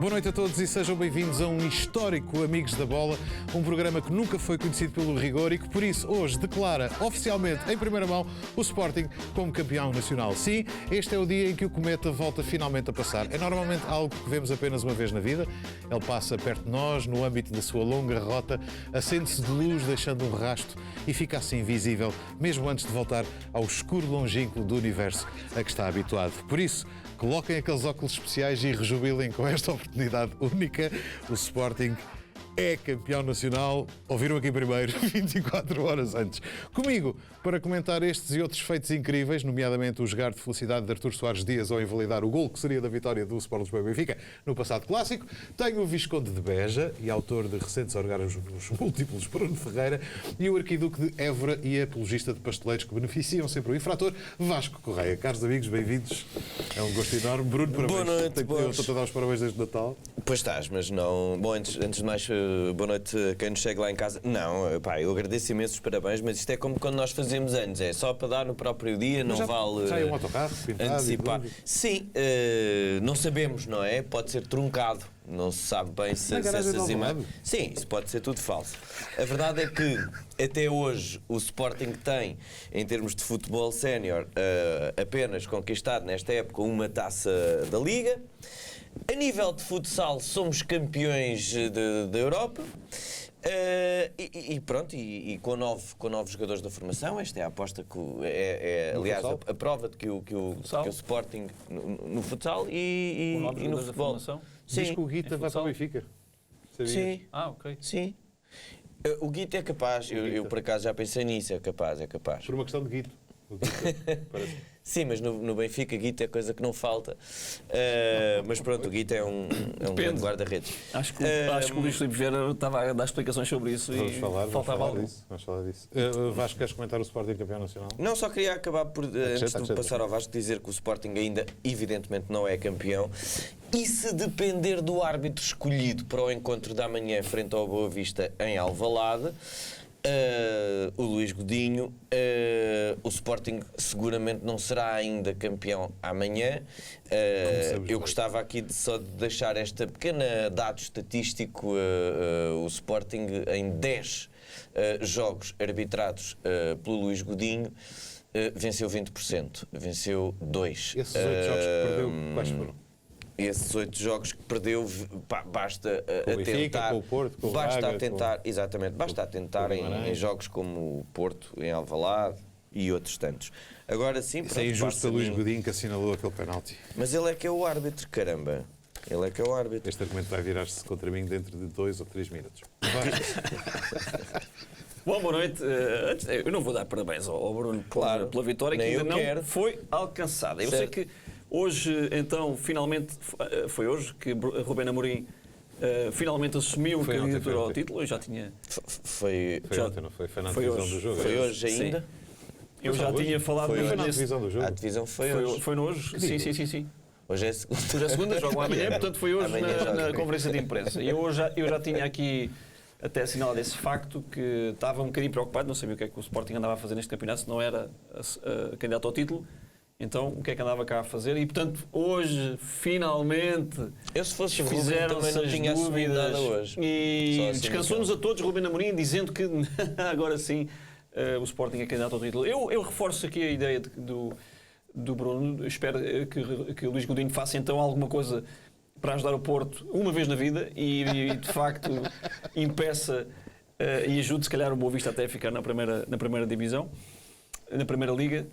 Boa noite a todos e sejam bem-vindos a um histórico Amigos da Bola, um programa que nunca foi conhecido pelo rigor e que por isso hoje declara oficialmente em primeira mão o Sporting como campeão nacional. Sim, este é o dia em que o cometa volta finalmente a passar. É normalmente algo que vemos apenas uma vez na vida. Ele passa perto de nós, no âmbito da sua longa rota, acende-se de luz, deixando um rasto e fica assim invisível, mesmo antes de voltar ao escuro longínquo do universo a que está habituado. Por isso, coloquem aqueles óculos especiais e rejubilem com esta oportunidade única. O Sporting é campeão nacional. Ouviram aqui primeiro, 24 horas antes. Comigo, para comentar estes e outros feitos incríveis, nomeadamente o jogar de felicidade de Artur Soares Dias ao invalidar o gol que seria da vitória do Sport Lisboa e Benfica no passado clássico, tenho o Visconde de Beja e autor de recentes orgasmos múltiplos Bruno Ferreira e o arquiduque de Évora e apologista de pasteleiros que beneficiam sempre o infrator Vasco Correia. Caros amigos, bem-vindos. É um gosto enorme. Bruno, parabéns. Boa noite. Eu estou a dar os parabéns desde o Natal. Pois estás, mas não... Bom, antes de mais, boa noite a quem nos chega lá em casa. Não, pá, eu agradeço imenso os parabéns, mas isto é como quando nós fazemos anos, é só para dar no próprio dia, mas não vale... Sai um autocarro pintado antecipar. Sim, não sabemos, não é? Pode ser truncado. Não se sabe bem se essas imagens... Sim, isso pode ser tudo falso. A verdade é que até hoje o Sporting tem, em termos de futebol sénior, apenas conquistado nesta época uma taça da Liga. A nível de futsal somos campeões da Europa. E pronto, e com novos jogadores da formação, esta é a aposta que aliás a prova de que o Sporting no futsal e no futebol. Diz que o Guita vai para o Benfica. Sim. Ok. Sim. O Guita é capaz, eu por acaso já pensei nisso, é capaz. Por uma questão de Guito. Parece. Sim, mas no Benfica Guita é coisa que não falta. Mas pronto, o Guita é um grande guarda-redes. Acho que o Luís Filipe Vieira estava a dar explicações sobre isso vamos e falar algo. disso. Vasco, queres comentar o Sporting campeão nacional? Não, só queria acabar por, antes de passar ao Vasco, dizer que o Sporting ainda, evidentemente, não é campeão. E se depender do árbitro escolhido para o encontro da manhã frente ao Boa Vista em Alvalade, o Luís Godinho, o Sporting seguramente não será ainda campeão amanhã. Eu gostava aqui só de deixar esta pequena dado estatístico. O Sporting em 10 jogos arbitrados pelo Luís Godinho venceu 20%, venceu 2. Esses 8 jogos que perdeu, quais foram? Esses 8 jogos que perdeu, basta com o Benfica, tentar, com o Porto, com o basta Braga, tentar, exatamente, basta tentar em jogos como o Porto, em Alvalade e outros tantos. Agora sim, isso é injusto pelo Luís Godinho que assinalou aquele penalti. Mas ele é que é o árbitro, caramba. Ele é que é o árbitro. Este argumento vai virar-se contra mim dentro de 2 ou 3 minutos. Bom, boa noite. Eu não vou dar parabéns ao Bruno pela vitória que ainda não foi alcançada. Eu sei que hoje, então, finalmente, foi hoje que Rubén Amorim finalmente assumiu a candidatura ao título. Eu já tinha... Foi ontem, não foi? Foi na divisão do jogo. Foi hoje ainda? Sim. Eu já tinha falado... Foi na divisão do jogo. A divisão foi hoje. Foi no hoje? Sim. Hoje é segunda. Hoje é segunda, jogam amanhã, portanto foi hoje na conferência de imprensa. E eu já tinha aqui até assinalado esse facto que estava um bocadinho preocupado, não sabia o que é que o Sporting andava a fazer neste campeonato, se não era candidato ao título. Então, o que é que andava cá a fazer? E, portanto, hoje, finalmente, se fosse fizeram-se as dúvidas hoje. E assim descansou-nos a todos, Rubén Amorim, dizendo que agora sim o Sporting é candidato ao título. Eu reforço aqui a ideia do Bruno. Espero que o Luís Godinho faça então alguma coisa para ajudar o Porto uma vez na vida e de facto impeça e ajude se calhar o Boa Vista até a ficar na primeira divisão, na primeira liga.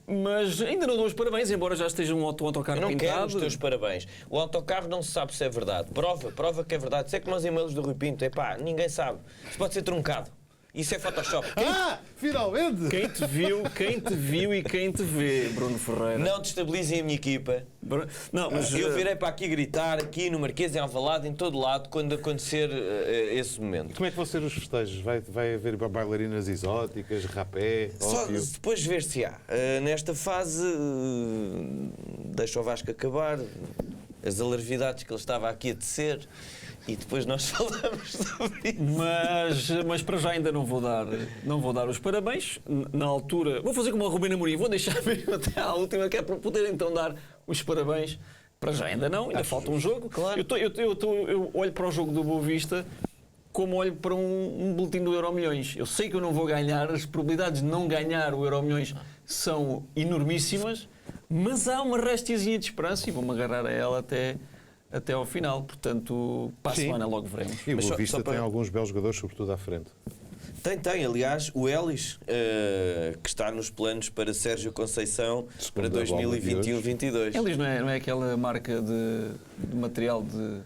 Mas ainda não dou os parabéns, embora já esteja um autocarro pintado. Eu não quero os teus parabéns. O autocarro não se sabe se é verdade. Prova que é verdade. Se é como os e-mails do Rui Pinto, ninguém sabe. Isso pode ser truncado. Isso é Photoshop. Finalmente! Quem te viu e quem te vê, Bruno Ferreira. Não destabilizem a minha equipa. Não, mas eu virei para aqui gritar, aqui no Marquês, em Alvalade, em todo lado, quando acontecer esse momento. E como é que vão ser os festejos? Vai haver bailarinas exóticas, rapé, só depois ver se há. Nesta fase, deixa o Vasco acabar, as alarvidades que ele estava aqui a tecer. E depois nós falamos sobre isso. Mas para já ainda não vou dar os parabéns. Na altura, vou fazer como o Rubén Amorim, vou deixar mesmo até à última, que é para poder então dar os parabéns Para já ainda não, ainda falta um jogo. Claro. Eu olho para o jogo do Boa Vista como olho para um boletim do Euromilhões. Eu sei que eu não vou ganhar, as probabilidades de não ganhar o Euromilhões são enormíssimas, mas há uma restezinha de esperança e vou-me agarrar a ela até ao final. Portanto, para a semana logo veremos. E o Mas Boa só Vista para- tem alguns belos jogadores, sobretudo à frente. Tem. Aliás, o Elis, que está nos planos para Sérgio Conceição para Segunda bola de 2021-22. Eles não é aquela marca de material de...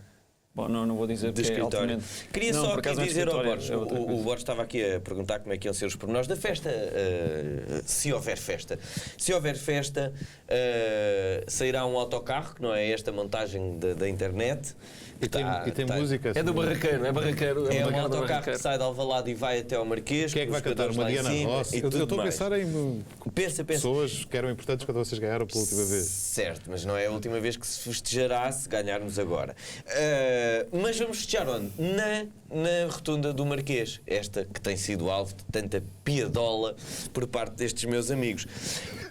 Bom, não vou dizer De que é escritório. altamente... Queria Não, só por aqui acaso não é dizer ao escritório, Borges, é outra o coisa. Borges estava aqui a perguntar como é que iam ser os pormenores da festa, se houver festa. Se houver festa, sairá um autocarro, que não é esta montagem da internet. E tem música. É do Barraqueiro, é Barraqueiro. É um uma do autocarro que Barraqueiro. sai de Alvalade e vai até ao Marquês. Quem é que vai com os cantar? jogadores lá em Mariana cima Rossi? e Eu tudo estou a mais. pensar em Pensa. pessoas que eram importantes quando vocês ganharam pela última vez. Certo, mas não é a última vez que se festejará se ganharmos agora. Mas vamos festejar onde? Na rotunda do Marquês. Esta que tem sido alvo de tanta piadola por parte destes meus amigos.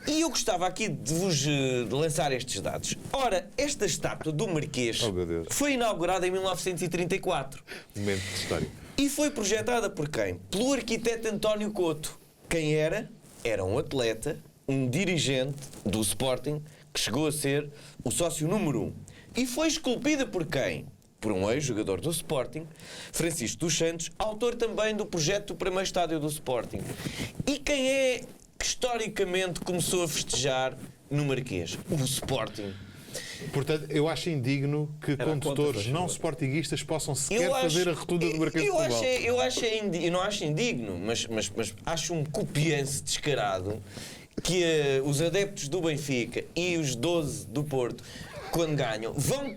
E eu gostava aqui de vos lançar estes dados. Ora, esta estátua do Marquês Oh, meu Deus. foi inaugurada em 1934. Momento de história. E foi projetada por quem? Pelo arquiteto António Couto. Quem era? Era um atleta, um dirigente do Sporting, que chegou a ser o sócio número 1. E foi esculpida por quem? Por um ex-jogador do Sporting, Francisco dos Santos, autor também do projeto do primeiro estádio do Sporting. E quem é que historicamente começou a festejar no Marquês? O Sporting. Portanto, eu acho indigno que Era condutores contra, não sportinguistas possam sequer Eu acho- fazer a rotunda do Marquês de Pombal. Eu não acho indigno, mas acho um copianço descarado que os adeptos do Benfica e os 12 do Porto, quando ganham, vão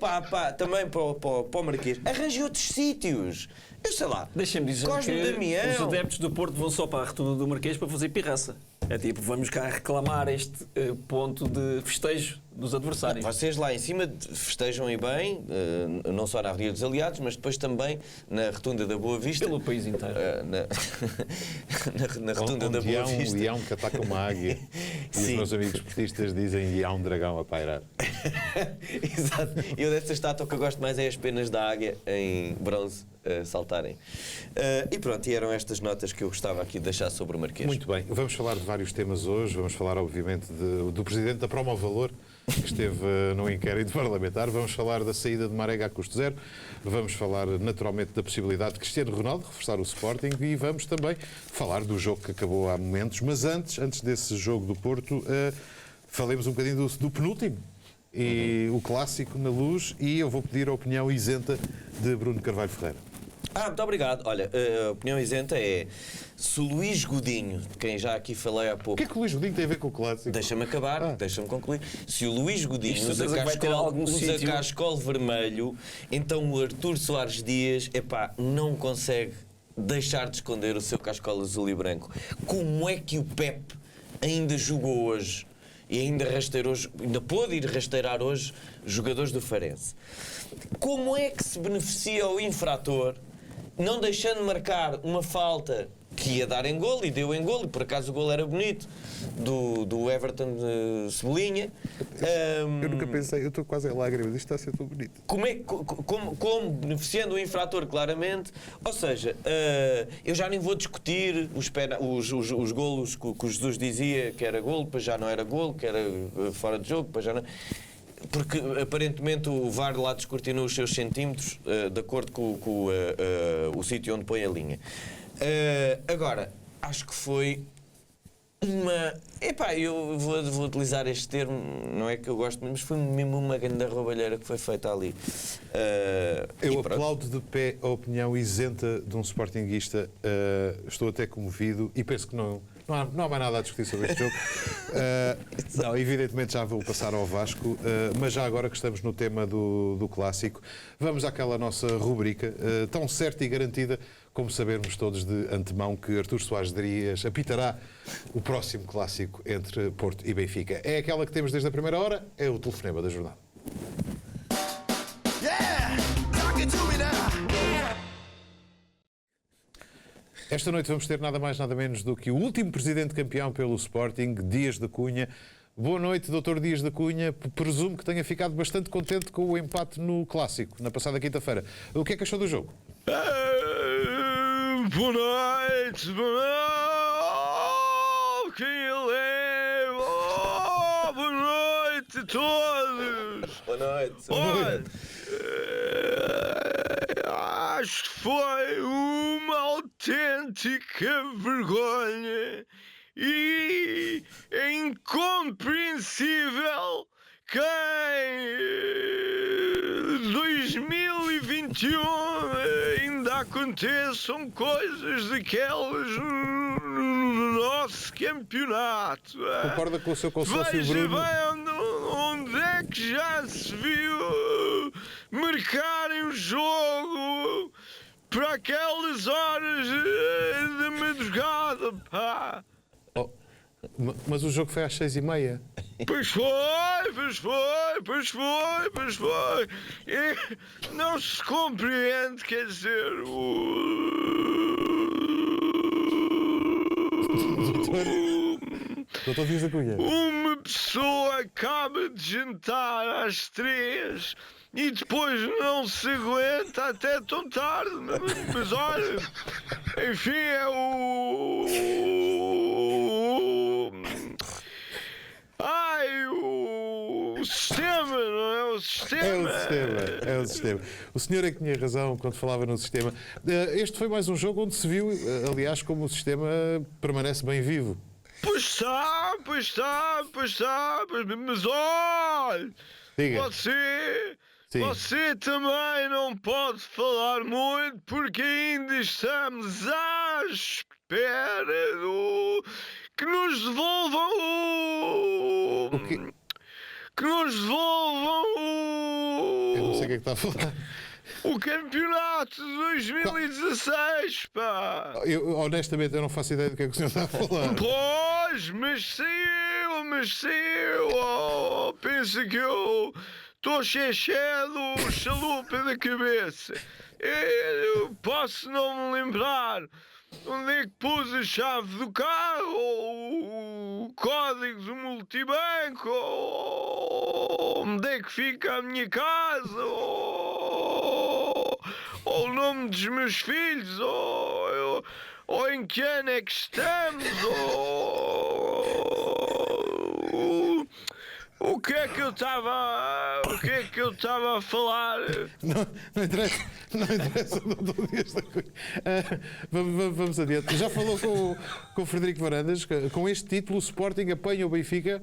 também para o Marquês, arranjem outros sítios. Eu sei lá, Deixem-me dizer Cosme que Damião. os adeptos do Porto vão só para a rotunda do Marquês para fazer pirraça. É tipo, vamos cá reclamar este ponto de festejo dos adversários. Vocês lá em cima festejam e bem, não só na Avenida dos Aliados, mas depois também na Rotunda da Boa Vista. Pelo país inteiro. Na Rotunda da Onde há Boa um Vista. leão que ataca uma águia. E os Sim. meus amigos esportistas dizem e há um dragão a pairar. Exato. Eu dessa estátua que eu gosto mais é as penas da águia em bronze saltarem. E pronto, e eram estas notas que eu gostava aqui de deixar sobre o Marquês. Muito bem, vamos falar de vários temas hoje. Vamos falar, obviamente, do presidente da Promovalor, que esteve no inquérito parlamentar. Vamos falar da saída de Marega a custo zero. Vamos falar, naturalmente, da possibilidade de Cristiano Ronaldo reforçar o Sporting e vamos também falar do jogo que acabou há momentos. Mas antes desse jogo do Porto, falemos um bocadinho do penúltimo. E o clássico na Luz, e eu vou pedir a opinião isenta de Bruno Carvalho Ferreira. Muito obrigado. Olha, a opinião isenta é se o Luís Godinho, de quem já aqui falei há O pouco. que é que o Luís Godinho tem a ver com o clássico? Deixa-me acabar, deixa-me concluir. Se o Luís Godinho Isto usa certeza que vai ter algum usa sítio. cascol vermelho, então o Artur Soares Dias, não consegue deixar de esconder o seu cascol azul e branco. Como é que o Pep ainda jogou hoje e ainda pôde ir rasteirar hoje jogadores do Farense? Como é que se beneficia o infrator não deixando marcar uma falta que ia dar em golo e deu em golo, e por acaso o golo era bonito, do Everton de Cebolinha. Eu nunca pensei, eu estou quase em lágrimas, isto está a ser tão bonito. Como beneficiando o infrator, claramente. Ou seja, eu já nem vou discutir os golos que o Jesus dizia que era golo, depois já não era golo, que era fora de jogo, depois já não. Porque aparentemente o VAR lá descortinou os seus centímetros de acordo com o sítio onde põe a linha. Agora, acho que foi uma... eu vou utilizar este termo, não é que eu gosto, mas foi mesmo uma grande roubalheira que foi feita ali. Eu aplaudo de pé a opinião isenta de um sportinguista. Estou até comovido e penso que não há mais nada a discutir sobre este jogo. Não, evidentemente já vou passar ao Vasco, mas já agora que estamos no tema do clássico, vamos àquela nossa rubrica, tão certa e garantida como sabermos todos de antemão que Artur Soares Dias apitará o próximo clássico entre Porto e Benfica. É aquela que temos desde a primeira hora, é o telefonema da jornada. Esta noite vamos ter nada mais nada menos do que o último presidente campeão pelo Sporting, Dias da Cunha. Boa noite, Dr. Dias da Cunha. Presumo que tenha ficado bastante contente com o empate no Clássico, na passada quinta-feira. O que é que achou do jogo? Boa noite, boa noite a todos. Boa noite. Olha, acho que foi uma autêntica vergonha e é incompreensível quem 2021 ainda aconteçam coisas daquelas no nosso campeonato. Concorda com o seu consórcio Veja Bruno? bem onde é que já se viu marcarem o jogo para aquelas horas da madrugada, pá. Oh, mas o jogo foi às 6h30. Pois foi. E não se compreende, quer dizer, Dr. Dias da Cunha. uma pessoa acaba de jantar às 3 e depois não se aguenta até tão tarde. Mas olha, enfim, é o sistema, não é? O sistema. É o sistema. O senhor é que tinha razão quando falava no sistema. Este foi mais um jogo onde se viu, aliás, como o sistema permanece bem vivo. Pois está, mas olha, Diga. você também não pode falar muito porque ainda estamos à espera que nos devolvam O quê? que nos devolvam Eu não sei o que é que está a falar. o campeonato de 2016, pá. Honestamente, eu não faço ideia do que é que o senhor está a falar. Pois, mas saiu. Oh, pensa que eu estou cheio do chalupa da cabeça. Eu posso não me lembrar onde é que pus a chave do carro, ou o código do multibanco, ou onde é que fica a minha casa, ou o nome dos meus filhos, ou em que ano é que estamos, o que é que eu estava a falar? Não interessa, Dr. Dias da Cunha. Vamos adiante. Já falou com o Frederico Varandas. Com este título, o Sporting apanha o Benfica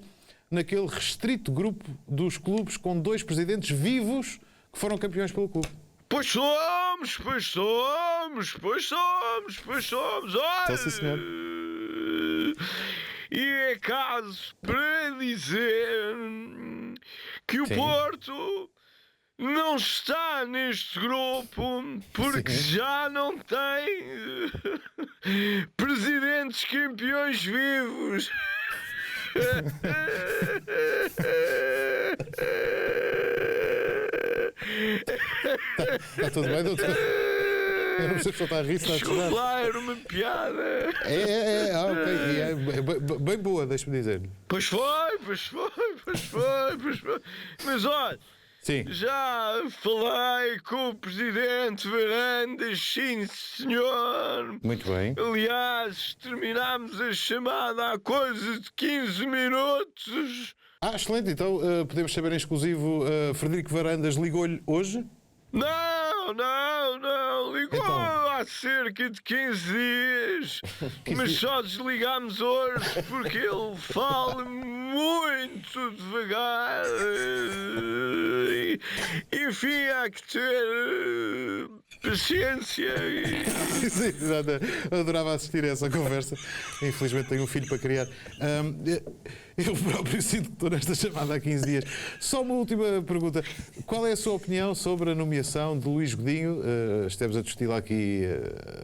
naquele restrito grupo dos clubes com 2 presidentes vivos que foram campeões pelo clube. Pois somos. Olha, Sim, senhor. e é caso para dizer que o Porto não está neste grupo porque já não tem presidentes campeões vivos. Está tudo bem, doutor? Eu não sei se está a rir, está a chorar. Desculpa lá, era uma piada. Ok. E é bem boa, deixa-me dizer. Pois foi. Mas olha, Sim. já falei com o presidente Varandas, sim senhor. Muito bem. Aliás, terminámos a chamada há coisa de 15 minutos. Excelente. Então, podemos saber em exclusivo, Frederico Varandas ligou-lhe hoje? Não, ligou Então. há cerca de 15 dias, mas só desligámos hoje porque ele fala muito devagar. Enfim, há que ter paciência. Sim, exato. Eu adorava assistir a essa conversa. Infelizmente tenho um filho para criar. Eu próprio sinto que estou nesta chamada há 15 dias. Só uma última pergunta. Qual é a sua opinião sobre a nomeação de Luís Godinho, estamos a discuti-la aqui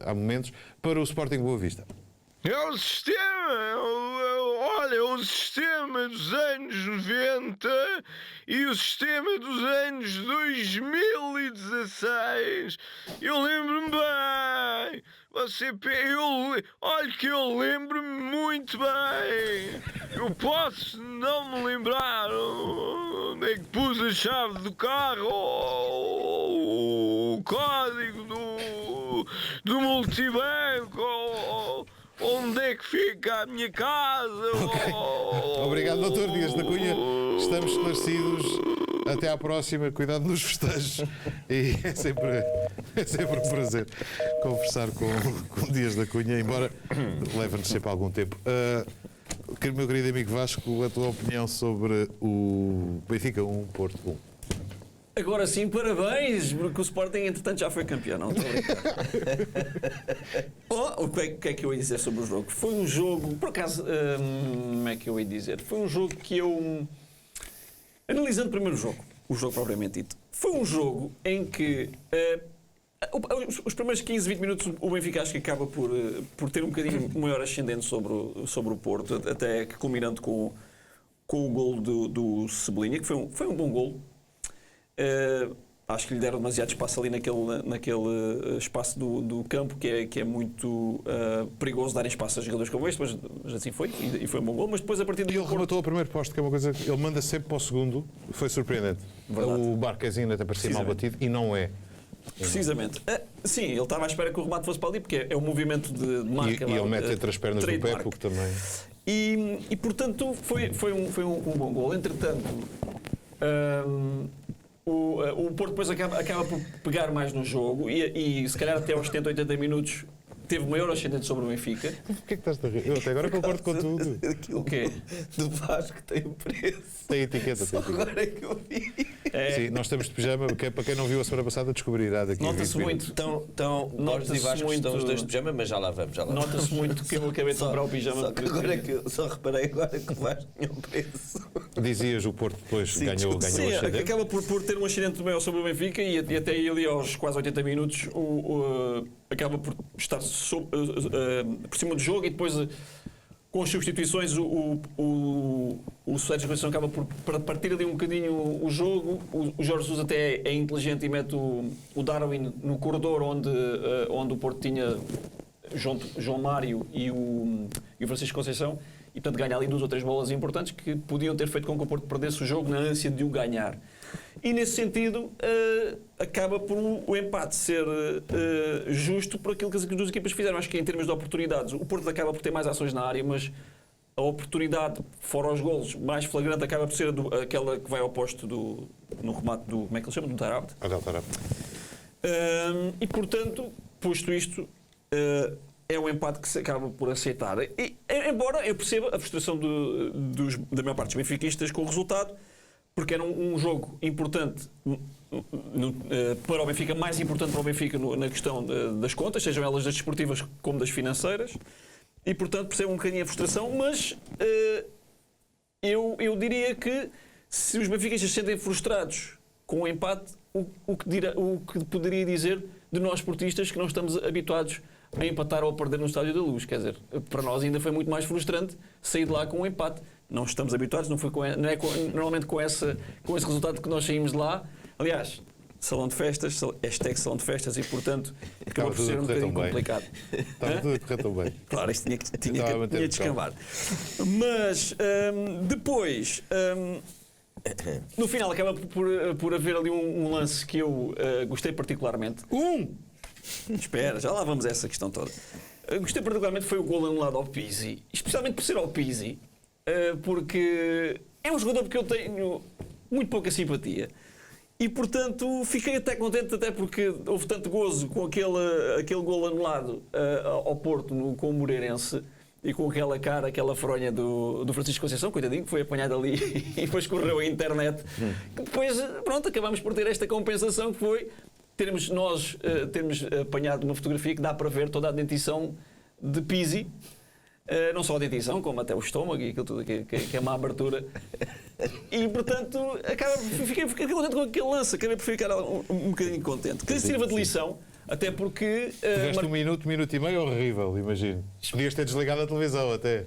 há momentos, para o Sporting Boa Vista? É o sistema. olha, o sistema dos anos 90 e o sistema dos anos 2016. Eu lembro-me bem. Olha que eu lembro-me muito bem. Eu posso não me lembrar onde é que pus a chave do carro, o código do multibanco, onde é que fica a minha casa. Okay. Obrigado, Dr. Dias da Cunha. Estamos esclarecidos. Até à próxima. Cuidado nos festejos. E é sempre um prazer conversar com Dias da Cunha, embora leve-nos sempre algum tempo. Meu querido amigo Vasco, a tua opinião sobre o Benfica 1, Porto 1? Agora sim, parabéns, porque o Sporting, entretanto, já foi campeão, não estou a brincar. O que é que eu ia dizer sobre o jogo? Foi um jogo, por acaso, como é que eu ia dizer? Foi um jogo que eu, analisando primeiro o jogo propriamente dito, foi um jogo em que os primeiros 15, 20 minutos o Benfica acho que acaba por ter um bocadinho maior ascendente sobre o Porto, até que culminando com o golo do Cebolinha, que foi um bom golo. Acho que lhe deram demasiado espaço ali naquele espaço do campo, que é muito perigoso dar espaço a jogadores como este, mas assim foi, e foi um bom gol. Mas depois, a partir ele rematou o primeiro posto, que é uma coisa que ele manda sempre para o segundo, foi surpreendente. Verdade. O Barquezinho até parecia mal batido e não é. Precisamente. Sim, ele estava à espera que o remate fosse para ali, porque é um movimento de marca. E ele mete entre as pernas do pé, porque também. E portanto, foi um bom gol. Entretanto. O Porto depois acaba por pegar mais no jogo e se calhar até aos 70, 80 minutos teve maior ascendente sobre o Benfica. Porquê é que estás a rir? Eu até agora concordo com tudo. O quê? Do Vasco tem o preço. Tem etiqueta. Só agora é que eu vi. Sim, nós estamos de pijama, que é para quem não viu a semana passada descobrirá daqui a Nota-se muito. Então Borges e Vasco estão os dois de pijama, mas já lá vamos. Nota-se muito que eu acabei de comprar o pijama. Só que agora é que eu só reparei agora que o Vasco tinha um preço. Dizias, o Porto depois ganhou Sim, ascendente. acaba por ter um ascendente maior sobre o Benfica e até ali aos quase 80 minutos acaba por estar por cima do jogo e depois com as substituições o Sérgio Conceição acaba por partir ali um bocadinho o jogo. O Jorge Jesus até é inteligente e mete o Darwin no corredor onde o Porto tinha João Mário e o Francisco Conceição e portanto ganha ali 2 ou 3 bolas importantes que podiam ter feito com que o Porto perdesse o jogo na ânsia de o ganhar. E nesse sentido acaba por o empate ser justo por aquilo que as duas equipas fizeram. Acho que em termos de oportunidades o Porto acaba por ter mais ações na área, mas a oportunidade, fora os golos, mais flagrante acaba por ser aquela que vai ao posto no remate do, como é que ele chama? Do Tarapte. E portanto, posto isto, é um empate que se acaba por aceitar. E, embora eu perceba a frustração da maior parte dos benfiquistas com o resultado, porque era um jogo importante para o Benfica, mais importante para o Benfica na questão das contas, sejam elas das desportivas como das financeiras, e portanto percebo um bocadinho a frustração, mas eu diria que se os benfiquistas se sentem frustrados com o empate, o que poderia dizer de nós esportistas que não estamos habituados a empatar ou a perder no Estádio da Luz. Quer dizer, para nós ainda foi muito mais frustrante sair de lá com um empate. Não estamos habituados, não é normalmente com esse resultado que nós saímos de lá. Aliás, salão de festas, hashtag salão de festas, e portanto acabou por ser um bocadinho complicado. Estava tudo a correr tão bem. Claro, isto tinha que descambar. Mas depois, no final, acaba por haver ali um lance que eu gostei particularmente. Espera, já lá vamos a essa questão toda. Gostei particularmente, foi o gol anulado ao Pizzi, especialmente por ser ao Pizzi, porque é um jogador porque eu tenho muito pouca simpatia. E, portanto, fiquei até contente, até porque houve tanto gozo com aquele gol anulado ao Porto com o Moreirense e com aquela cara, aquela fronha do Francisco Conceição, coitadinho, que foi apanhado ali e depois correu a internet. Depois, pronto, acabámos por ter esta compensação que foi termos apanhado uma fotografia que dá para ver toda a dentição de Pizzi. Não só a dentição, como até o estômago e aquilo tudo que é uma abertura. E, portanto, fiquei contente com aquele lance, acabei por ficar um bocadinho contente. Que sirva de lição, até porque... Tiveste um minuto e meio horrível, imagino. Podias ter desligado a televisão até.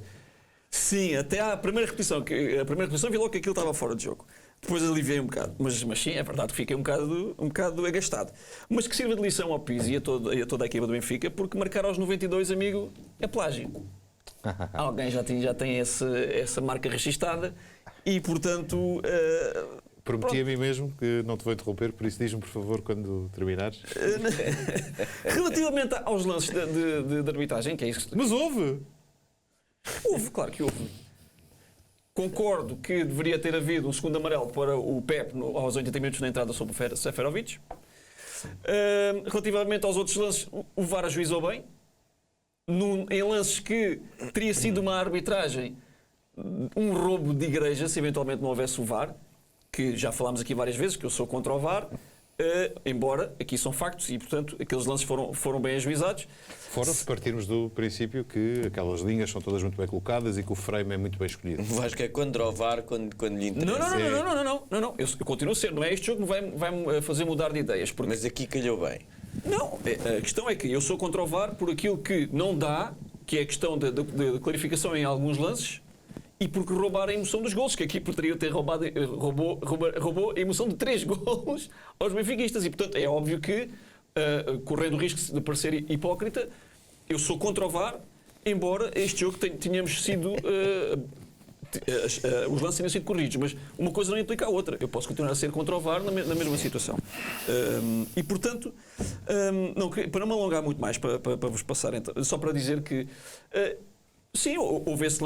Sim, até à primeira repetição. A primeira repetição vi logo que aquilo estava fora de jogo. Depois aliviei um bocado. Mas sim, é verdade que fiquei um bocado agastado. Mas que sirva de lição ao Pizzi e a toda a equipa do Benfica, porque marcar aos 92, amigo, é plágio. Alguém já tem essa marca registada e, portanto... Prometi a mim mesmo que não te vou interromper, por isso diz-me, por favor, quando terminares. Relativamente aos lances de arbitragem, que é isso que... Mas houve! Houve, claro que houve. Concordo que deveria ter havido um segundo amarelo para o Pep aos 80 minutos na entrada sobre o Seferovic. Relativamente aos outros lances, o VAR ajuizou bem. Em lances que teria sido uma arbitragem, um roubo de igreja, se eventualmente não houvesse o VAR, que já falámos aqui várias vezes, que eu sou contra o VAR, embora aqui são factos e, portanto, aqueles lances foram bem ajuizados. Fora se partirmos do princípio que aquelas linhas são todas muito bem colocadas e que o frame é muito bem escolhido. Acho que é contra o VAR quando lhe interessa. Não. Eu continuo a ser. Não é este jogo que vai-me fazer mudar de ideias. Porque... Mas aqui calhou bem. Não, a questão é que eu sou contra o VAR por aquilo que não dá, que é a questão de clarificação em alguns lances, e porque roubar a emoção dos golos, que aqui poderia ter roubou a emoção de 3 golos aos benfiquistas. E, portanto, é óbvio que, correndo o risco de parecer hipócrita, eu sou contra o VAR, embora este jogo tenhamos sido... os lances tenham sido corrigidos, mas uma coisa não implica a outra. Eu posso continuar a ser contra o VAR na mesma situação. E, portanto, para não me alongar muito mais, para vos passar, então, só para dizer que... sim, houve esse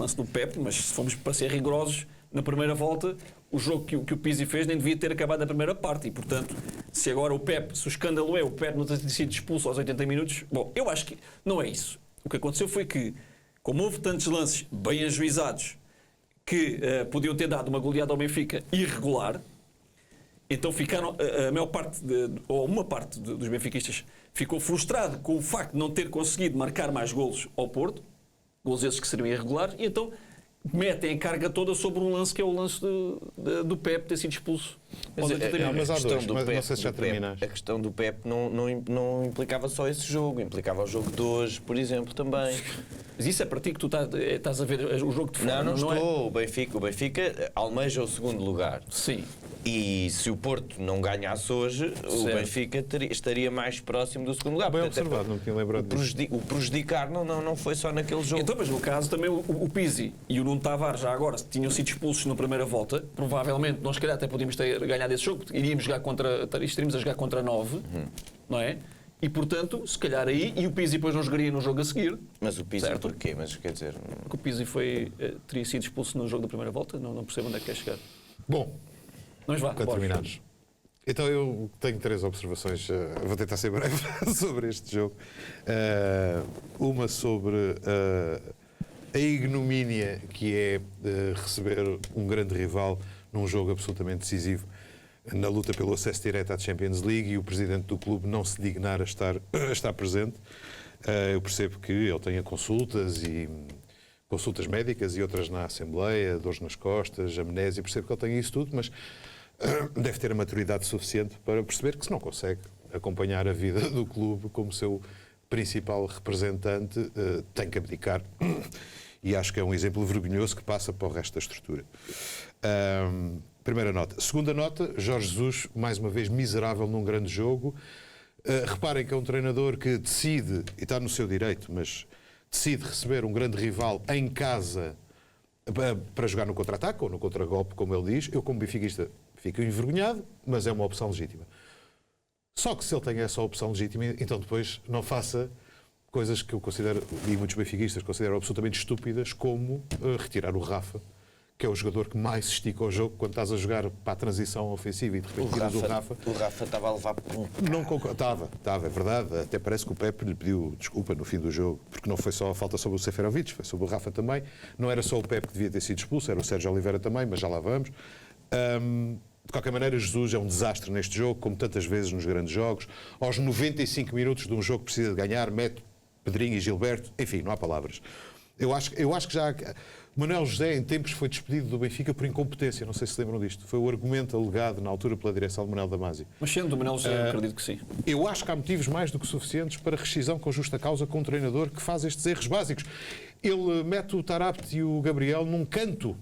lance do Pep, mas se formos para ser rigorosos, na primeira volta, o jogo que o Pizzi fez nem devia ter acabado na primeira parte. E, portanto, se agora se o escândalo é o Pep não ter sido expulso aos 80 minutos, bom, eu acho que não é isso. O que aconteceu foi que, como houve tantos lances bem ajuizados que podiam ter dado uma goleada ao Benfica irregular, então ficaram, a maior parte, ou uma parte dos benfiquistas ficou frustrado com o facto de não ter conseguido marcar mais golos ao Porto, golos esses que seriam irregulares, e então metem a carga toda sobre um lance que é o lance do Pep ter sido expulso. Mas há dois, mas não sei se já terminaste. A questão do Pep não implicava só esse jogo, implicava o jogo de hoje, por exemplo, também. Mas isso é para ti que tu estás a ver o jogo de fora, não estou. É? O Benfica almeja o segundo lugar. Sim. E se o Porto não ganhasse hoje, o Benfica estaria mais próximo do segundo lugar. Bem observado, não tinha lembrado disso. O prejudicar não foi só naquele jogo. Então, mas no caso também o Pizzi e o Nuno Tavares já agora tinham sido expulsos na primeira volta. Provavelmente nós, se calhar, até podíamos ter ganhado esse jogo, porque estaríamos a jogar contra 9, não é? E, portanto, se calhar aí, e o Pizzi depois não jogaria no jogo a seguir. Mas o Pizzi certo? Porquê? Mas quer dizer... Porque o Pizzi teria sido expulso no jogo da primeira volta, não percebo onde é que quer chegar. Bom, mas vá, para terminares. Então eu tenho 3 observações, vou tentar ser breve, sobre este jogo. Uma sobre a ignomínia que é receber um grande rival num jogo absolutamente decisivo na luta pelo acesso direto à Champions League e o presidente do clube não se dignar a estar presente. Eu percebo que ele tenha consultas médicas e outras na Assembleia, dores nas costas, amnésia, percebo que ele tenha isso tudo, mas deve ter a maturidade suficiente para perceber que se não consegue acompanhar a vida do clube como seu principal representante, tem que abdicar. E acho que é um exemplo vergonhoso que passa para o resto da estrutura. Primeira nota. Segunda nota, Jorge Jesus, mais uma vez miserável num grande jogo. Reparem que é um treinador que decide, e está no seu direito, mas decide receber um grande rival em casa para jogar no contra-ataque ou no contra-golpe, como ele diz. Eu, como benfiquista, fico envergonhado, mas é uma opção legítima. Só que se ele tem essa opção legítima, então depois não faça coisas que eu considero, e muitos benfiquistas consideram absolutamente estúpidas, como retirar o Rafa, que é o jogador que mais estica o jogo quando estás a jogar para a transição ofensiva e de repente tiras o Rafa. O Rafa estava a levar por um... Não concordo. Estava, é verdade. Até parece que o Pepe lhe pediu desculpa no fim do jogo, porque não foi só a falta sobre o Seferovic, foi sobre o Rafa também. Não era só o Pepe que devia ter sido expulso, era o Sérgio Oliveira também, mas já lá vamos. De qualquer maneira, Jesus é um desastre neste jogo, como tantas vezes nos grandes jogos. Aos 95 minutos de um jogo que precisa de ganhar, mete Pedrinho e Gilberto, enfim, não há palavras. Eu acho que já Manuel José, em tempos, foi despedido do Benfica por incompetência. Não sei se lembram disto. Foi o argumento alegado na altura pela direção de Manuel Damasio. Mas sendo do Manuel José, acredito que sim. Eu acho que há motivos mais do que suficientes para rescisão com justa causa com um treinador que faz estes erros básicos. Ele mete o Tarapte e o Gabriel num canto.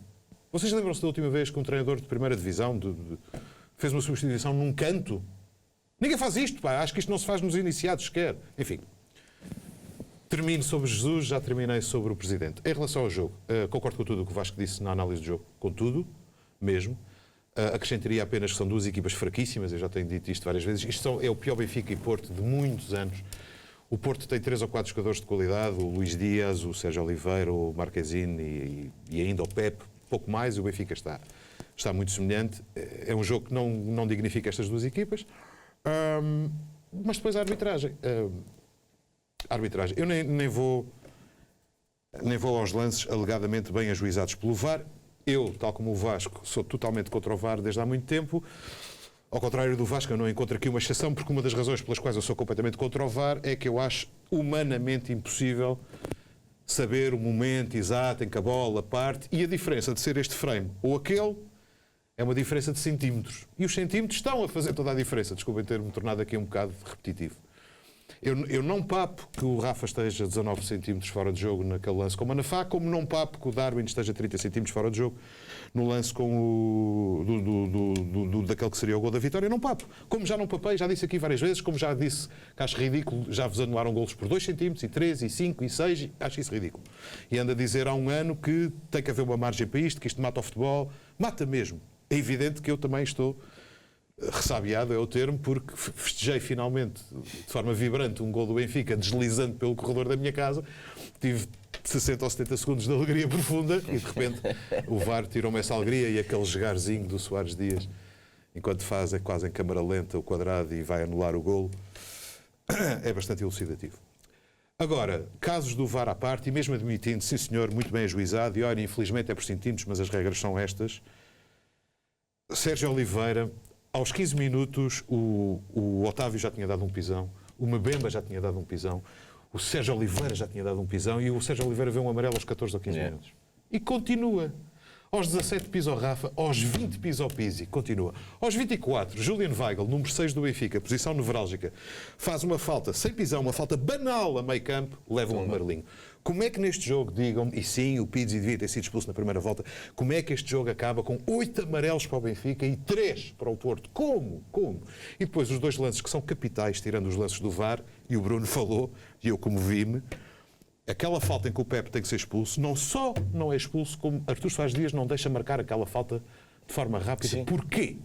Vocês lembram-se da última vez que um treinador de primeira divisão fez uma substituição num canto? Ninguém faz isto, pá. Acho que isto não se faz nos iniciados sequer. Enfim. Termino sobre Jesus, já terminei sobre o Presidente. Em relação ao jogo, concordo com tudo o que o Vasco disse na análise do jogo. Com tudo, mesmo. Acrescentaria apenas que são duas equipas fraquíssimas, eu já tenho dito isto várias vezes. Isto é o pior Benfica e Porto de muitos anos. O Porto tem 3 ou 4 jogadores de qualidade, o Luís Dias, o Sérgio Oliveira, o Marquezine e ainda o Pepe, pouco mais, e o Benfica está muito semelhante. É um jogo que não dignifica estas duas equipas. Mas depois a arbitragem. Eu nem vou aos lances alegadamente bem ajuizados pelo VAR. Eu, tal como o Vasco, sou totalmente contra o VAR desde há muito tempo. Ao contrário do Vasco, eu não encontro aqui uma exceção, porque uma das razões pelas quais eu sou completamente contra o VAR é que eu acho humanamente impossível saber o momento exato em que a bola parte, e a diferença de ser este frame ou aquele é uma diferença de centímetros. E os centímetros estão a fazer toda a diferença. Desculpem ter-me tornado aqui um bocado repetitivo. Eu não papo que o Rafa esteja 19 centímetros fora de jogo naquele lance com o Manafá, como não papo que o Darwin esteja 30 centímetros fora de jogo no lance com daquele que seria o gol da vitória. Eu não papo. Como já não papei, já disse aqui várias vezes, como já disse que acho ridículo, já vos anularam golos por 2 centímetros, e 3, e 5, e 6, acho isso ridículo. E ando a dizer há um ano que tem que haver uma margem para isto, que isto mata o futebol. Mata mesmo. É evidente que eu também estou ressabiado, é o termo, porque festejei finalmente, de forma vibrante, um gol do Benfica deslizando pelo corredor da minha casa. Tive 60 ou 70 segundos de alegria profunda e, de repente, o VAR tirou-me essa alegria e aquele jogarzinho do Soares Dias, enquanto faz quase em câmara lenta o quadrado e vai anular o golo, é bastante elucidativo. Agora, casos do VAR à parte, e mesmo admitindo, sim senhor, muito bem ajuizado, e olha, infelizmente é por centímetros, mas as regras são estas. Sérgio Oliveira, aos 15 minutos, o Otávio já tinha dado um pisão, o Mbemba já tinha dado um pisão, o Sérgio Oliveira já tinha dado um pisão, e o Sérgio Oliveira vê um amarelo aos 14 ou 15 minutos. E continua. Aos 17 pisa ao Rafa, aos 20 pisa ao Pizzi, continua. Aos 24, Julian Weigl, número 6 do Benfica, posição nevrálgica, faz uma falta sem pisão, uma falta banal a meio campo, leva um amarelinho. Como é que neste jogo, digam-me, e sim, o Pizzi devia ter sido expulso na primeira volta, como é que este jogo acaba com 8 amarelos para o Benfica e 3 para o Porto? Como? E depois os 2 lances que são capitais, tirando os lances do VAR, e o Bruno falou, e eu comovi-me, aquela falta em que o Pepe tem que ser expulso, não só não é expulso, como Artur Soares Dias não deixa marcar aquela falta de forma rápida. Sim. Porquê?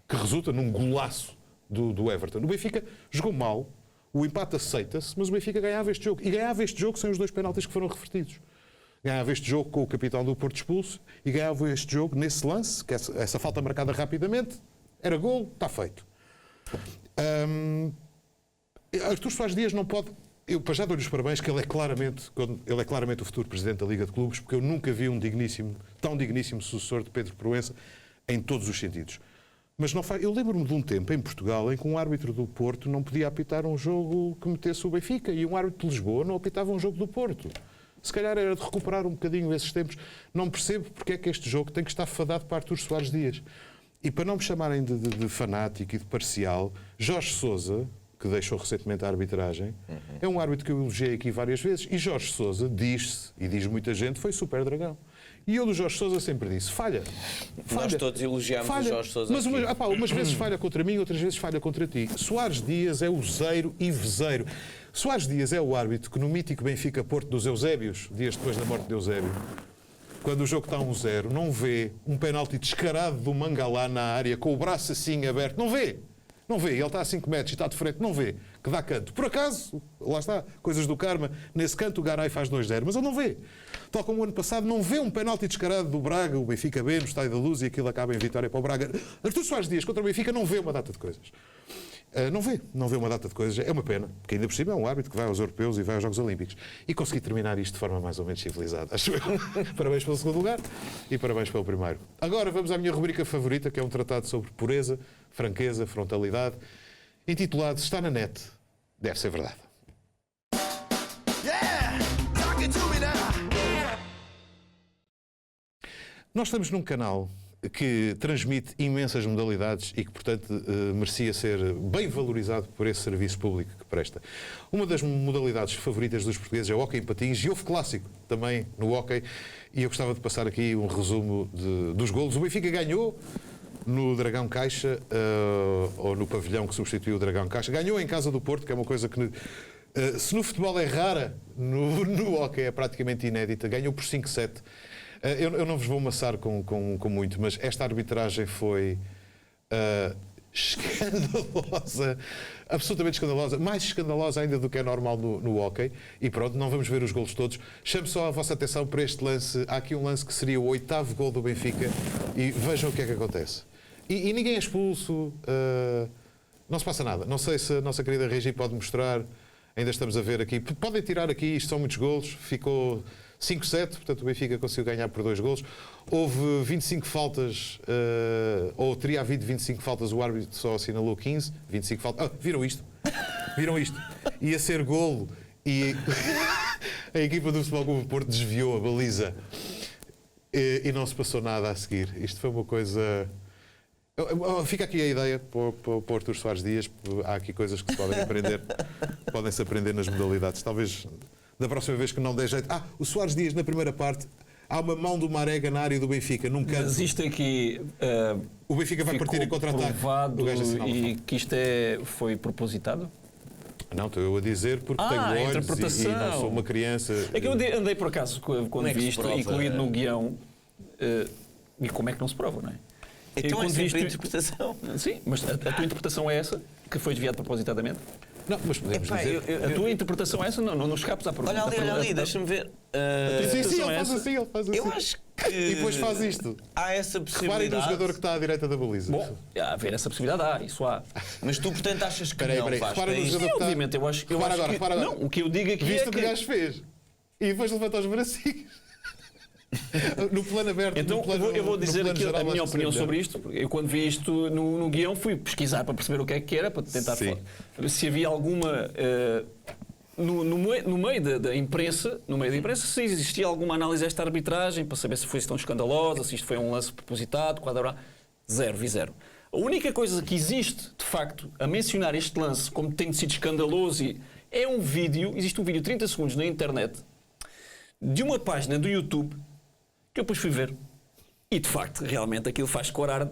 Que resulta num golaço do Everton. O Benfica jogou mal, o empate aceita-se, mas o Benfica ganhava este jogo. E ganhava este jogo sem os 2 penaltis que foram revertidos. Ganhava este jogo com o capitão do Porto expulso e ganhava este jogo nesse lance, que essa falta marcada rapidamente, era gol, está feito. Artur Soares Dias não pode... Eu já dou-lhe os parabéns que ele é claramente o futuro Presidente da Liga de Clubes, porque eu nunca vi tão digníssimo sucessor de Pedro Proença em todos os sentidos. Mas não faz... Eu lembro-me de um tempo em Portugal em que um árbitro do Porto não podia apitar um jogo que metesse o Benfica e um árbitro de Lisboa não apitava um jogo do Porto. Se calhar era de recuperar um bocadinho esses tempos. Não percebo porque é que este jogo tem que estar fadado para Artur Soares Dias. E para não me chamarem de fanático e de parcial, Jorge Sousa, que deixou recentemente a arbitragem, é um árbitro que eu elogiei aqui várias vezes, e Jorge Sousa diz-se, e diz muita gente, foi super dragão. E eu do Jorge Sousa sempre disse, falha. Nós todos elogiámos o Jorge Sousa. Mas umas vezes falha contra mim, outras vezes falha contra ti. Soares Dias é useiro e vezeiro. Soares Dias é o árbitro que no mítico Benfica Porto dos Eusébios, dias depois da morte de Eusébio, quando o jogo está 1-0, não vê um penalti descarado do Mangalá na área, com o braço assim aberto, não vê. Não vê, ele está a 5 metros e está de frente, não vê, que dá canto. Por acaso, lá está, coisas do karma, nesse canto o Garay faz 2-0, mas ele não vê. Tal como o ano passado, não vê um penalti descarado do Braga, o Benfica B, no Estádio da Luz, e aquilo acaba em vitória para o Braga. Artur Soares Dias contra o Benfica não vê uma data de coisas. Não vê uma data de coisas. É uma pena, porque ainda por cima é um árbitro que vai aos europeus e vai aos Jogos Olímpicos. E consegui terminar isto de forma mais ou menos civilizada, acho eu. Parabéns pelo segundo lugar e parabéns pelo primeiro. Agora vamos à minha rubrica favorita, que é um tratado sobre pureza, franqueza, frontalidade, intitulado Está na Net, deve ser verdade. Nós estamos num canal que transmite imensas modalidades e que, portanto, merecia ser bem valorizado por esse serviço público que presta. Uma das modalidades favoritas dos portugueses é o hóquei em patins e houve clássico também no hóquei, e eu gostava de passar aqui um resumo dos golos. O Benfica ganhou no Dragão Caixa, ou no pavilhão que substituiu o Dragão Caixa. Ganhou em casa do Porto, que é uma coisa que, se no futebol é rara, no hóquei é praticamente inédita. Ganhou por 5-7. Eu não vos vou amassar com muito, mas esta arbitragem foi escandalosa, absolutamente escandalosa, mais escandalosa ainda do que é normal no hóquei. E pronto, não vamos ver os golos todos. Chamo só a vossa atenção para este lance. Há aqui um lance que seria o 8º gol do Benfica e vejam o que é que acontece. E ninguém é expulso, não se passa nada. Não sei se a nossa querida Regi pode mostrar, ainda estamos a ver aqui. Podem tirar aqui, isto são muitos golos, ficou 5-7, portanto o Benfica conseguiu ganhar por 2 golos. Houve 25 faltas, ou teria havido 25 faltas, o árbitro só assinalou 15, 25 faltas. Viram isto? Viram isto? Ia ser golo e a equipa do Futebol Clube do Porto desviou a baliza e não se passou nada a seguir. Isto foi uma coisa... Fica aqui a ideia para o Artur Soares Dias. Há aqui coisas que se podem aprender, podem-se aprender nas modalidades. Talvez da próxima vez que não dê jeito. O Soares Dias, na primeira parte, há uma mão do Marega na área do Benfica, num canto. Mas isto aqui o Benfica vai partir em contra-ataque. Provado e que isto foi propositado? Não, estou eu a dizer porque tenho olhos e não sou uma criança. É que eu andei por acaso, quando vi isto, incluído no guião, e como é que não se prova, não é? Então é sempre a interpretação. Sim, mas a tua interpretação é essa, que foi desviado propositadamente? Não, mas podemos dizer... A tua interpretação é essa? Não escapes à pergunta. Olha ali, deixa-me ver. Sim, ele faz assim, Eu acho que... E depois faz isto. Há essa possibilidade. Reparem no jogador que está à direita da baliza. Bom, a ver essa possibilidade, isso há. Mas tu, portanto, achas que Peraí, não faz? repara no jogador que está... Obviamente, eu acho Repara agora. Não, o que eu digo aqui Viste é o que o gajo fez? E depois levantou os bracinhos. No plano aberto. Então, eu vou dizer aqui a minha opinião melhor. sobre isto. Eu, quando vi isto no guião, fui pesquisar para perceber o que é que era, para tentar se havia alguma... No meio da imprensa, se existia alguma análise desta arbitragem, para saber se foi tão escandalosa, se isto foi um lance propositado, vi zero. A única coisa que existe, de facto, a mencionar este lance como tendo sido escandaloso é um vídeo, existe um vídeo de 30 segundos na internet, de uma página do YouTube, que eu depois fui ver. E, de facto, realmente aquilo faz corar...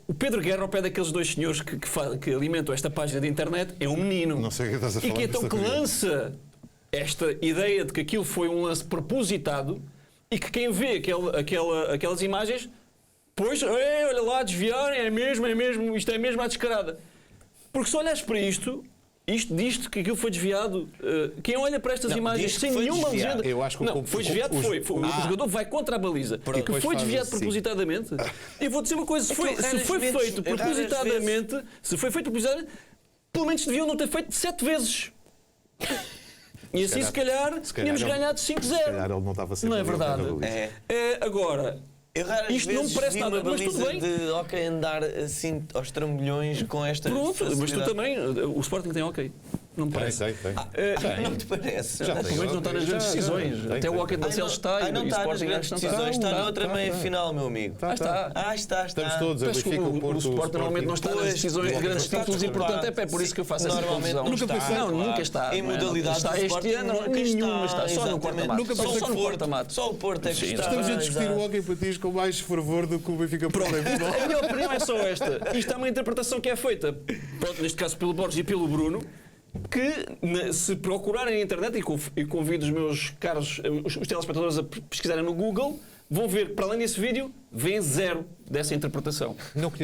o Pedro Guerra, ao pé daqueles dois senhores que alimentam esta página de internet, é um menino. Não sei o que estás a falar. E que então que lança esta ideia de que aquilo foi um lance propositado e que quem vê aquelas imagens, pois, olha lá, desviarem, é mesmo, isto é mesmo à descarada. Porque se olhas para isto diz-te que aquilo foi desviado. Quem olha para estas imagens sem nenhuma legenda... Eu acho que não, foi desviado, foi. O jogador vai contra a baliza. Que foi desviado propositadamente. Eu vou dizer uma coisa, se foi feito propositadamente, pelo menos deviam não ter feito 7 vezes. E assim, se calhar tínhamos ganhado 5-0. Se calhar ele não estava sempre. Não é verdade? Agora... Isto não me parece nada, mas tudo bem. De hóquei andar assim aos trambolhões com esta... Pronto, mas tu também, o Sporting tem hóquei. Não me parece. Tem. Não te parece? Pelo menos não está nas grandes decisões. Até o hóquei de Barcelos está não e o está nas Sporting grandes decisões, está noutra meia-final, meu amigo. Está. Estamos todos a verificar o Sporting normalmente não está nas decisões de grandes títulos e, portanto, é por isso que eu faço essa confusão. Nunca está. Em modalidade está este ano, nenhuma está. Só no quarto-mato. Só o Porto é que está. Estamos a discutir o hóquei patins com mais fervor do que o Benfica Porto. A minha opinião é só esta. Isto é uma interpretação que é feita, neste caso pelo Borges e pelo Bruno, que se procurarem na internet, e convido os meus caros, os telespectadores a pesquisarem no Google, vão ver que, para além desse vídeo, vem zero dessa interpretação.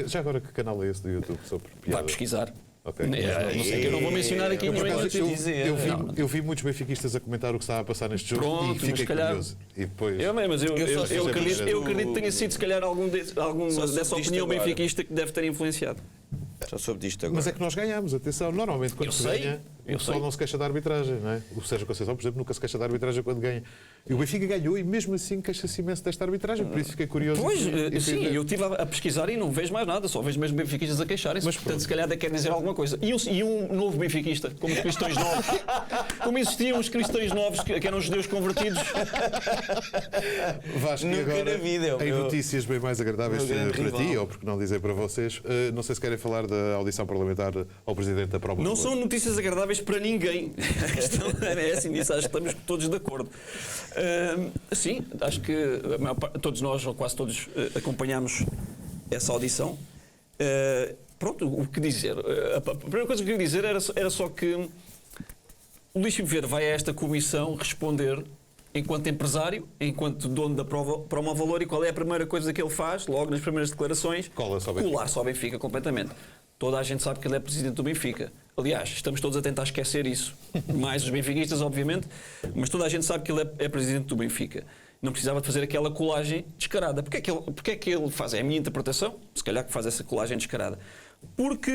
Já agora, que canal é esse do YouTube? Vai pesquisar. Okay. Não sei que eu não vou mencionar aqui nenhum. Eu vi muitos benfiquistas a comentar o que estava a passar neste jogo. Pronto, e fiquei curioso. E depois... Eu acredito que tenha sido, se calhar, algum dessa opinião benfiquista que deve ter influenciado. Só soube disto agora. Mas é que nós ganhamos, atenção. Normalmente, quando se ganha... O pessoal não se queixa da arbitragem, não é? O Sérgio Conceição, por exemplo, nunca se queixa da arbitragem quando ganha. E o Benfica ganhou e mesmo assim queixa-se imenso desta arbitragem, por isso fiquei curioso. Pois, sim, eu estive a pesquisar e não vejo mais nada, só vejo mesmo benfiquistas a queixarem-se, portanto se calhar querem dizer alguma coisa. E um novo benfiquista, como os cristãos novos, como existiam os cristãos novos que eram judeus convertidos. Vasco, e Nunca agora, na vida, é o em meu- notícias bem mais agradáveis meu grande para rival. ti, ou porque não dizer para vocês, não sei se querem falar da audição parlamentar ao Presidente da Prova. Não são notícias agradáveis para ninguém. A questão é assim, nisso acho que estamos todos de acordo. Sim, acho que todos nós, ou quase todos, acompanhamos essa audição. Pronto, o que dizer? A primeira coisa que eu queria dizer era só que o Luís Filipe vai a esta comissão responder enquanto empresário, enquanto dono da Prova Valor, e qual é a primeira coisa que ele faz, logo nas primeiras declarações? Cola-se ao Benfica. Colar-se ao Benfica completamente. Toda a gente sabe que ele é presidente do Benfica. Aliás, estamos todos a tentar esquecer isso. Mais os benfiquistas, obviamente, mas toda a gente sabe que ele é presidente do Benfica. Não precisava de fazer aquela colagem descarada. Porquê é que ele faz? É a minha interpretação, se calhar que faz essa colagem descarada. Porque,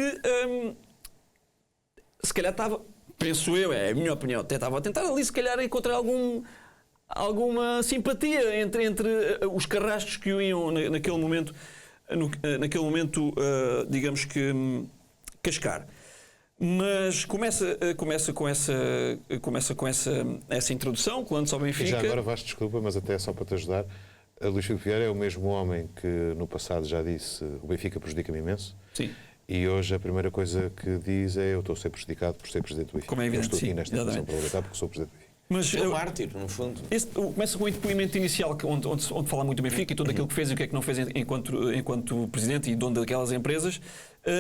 se calhar estava, penso eu, é a minha opinião, até estava a tentar ali, se calhar, encontrar alguma simpatia entre os carrascos que o iam naquele momento, digamos que, cascar. Mas começa com essa introdução, quando só Benfica. E já agora, Vasco, desculpa, mas até só para te ajudar, a Luís Filipe Vieira é o mesmo homem que no passado já disse o Benfica prejudica-me imenso. Sim. E hoje a primeira coisa que diz é eu estou a ser prejudicado por ser Presidente do Benfica. Como é evidente, eu estou aqui sim, nesta exatamente. posição parlamentar porque sou Presidente do Benfica. Mas, É um mártir, no fundo. Começa com o depoimento inicial, onde fala muito do Benfica e tudo aquilo que fez e o que é que não fez enquanto presidente e dono daquelas empresas.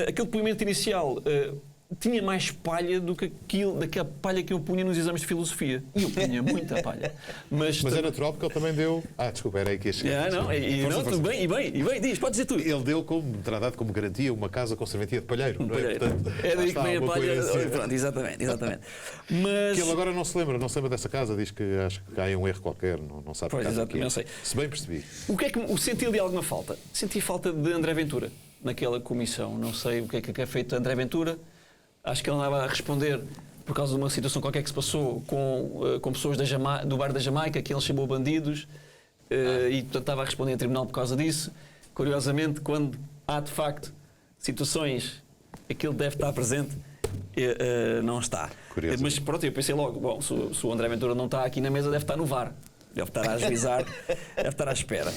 Aquele depoimento inicial tinha mais palha do que daquela palha que eu punha nos exames de filosofia. E eu punha muita palha. Mas é natural porque ele também deu. Desculpa, era aí que ia chegar. Tudo bem, e bem, diz, pode dizer tudo. Ele deu terá dado como garantia uma casa com serventia de palheiro. Não é? Palheiro. Portanto, É daí que lá vem a está, uma palha. coerência. Pronto, exatamente. Mas. Que ele agora não se lembra dessa casa, diz que acho que há aí um erro qualquer, não sabe Pois, que casa exatamente, que é. não sei. Se bem percebi. O que é que senti ali alguma falta? Senti falta de André Ventura naquela comissão. Não sei o que é feito André Ventura. Acho que ele andava a responder por causa de uma situação qualquer que se passou com pessoas do bar da Jamaica, que ele chamou bandidos, e portanto estava a responder em tribunal por causa disso. Curiosamente, quando há de facto situações em que ele deve estar presente, não está. Mas pronto, eu pensei logo, bom, se o André Ventura não está aqui na mesa, deve estar no VAR. Deve estar a ajuizar, deve estar à espera.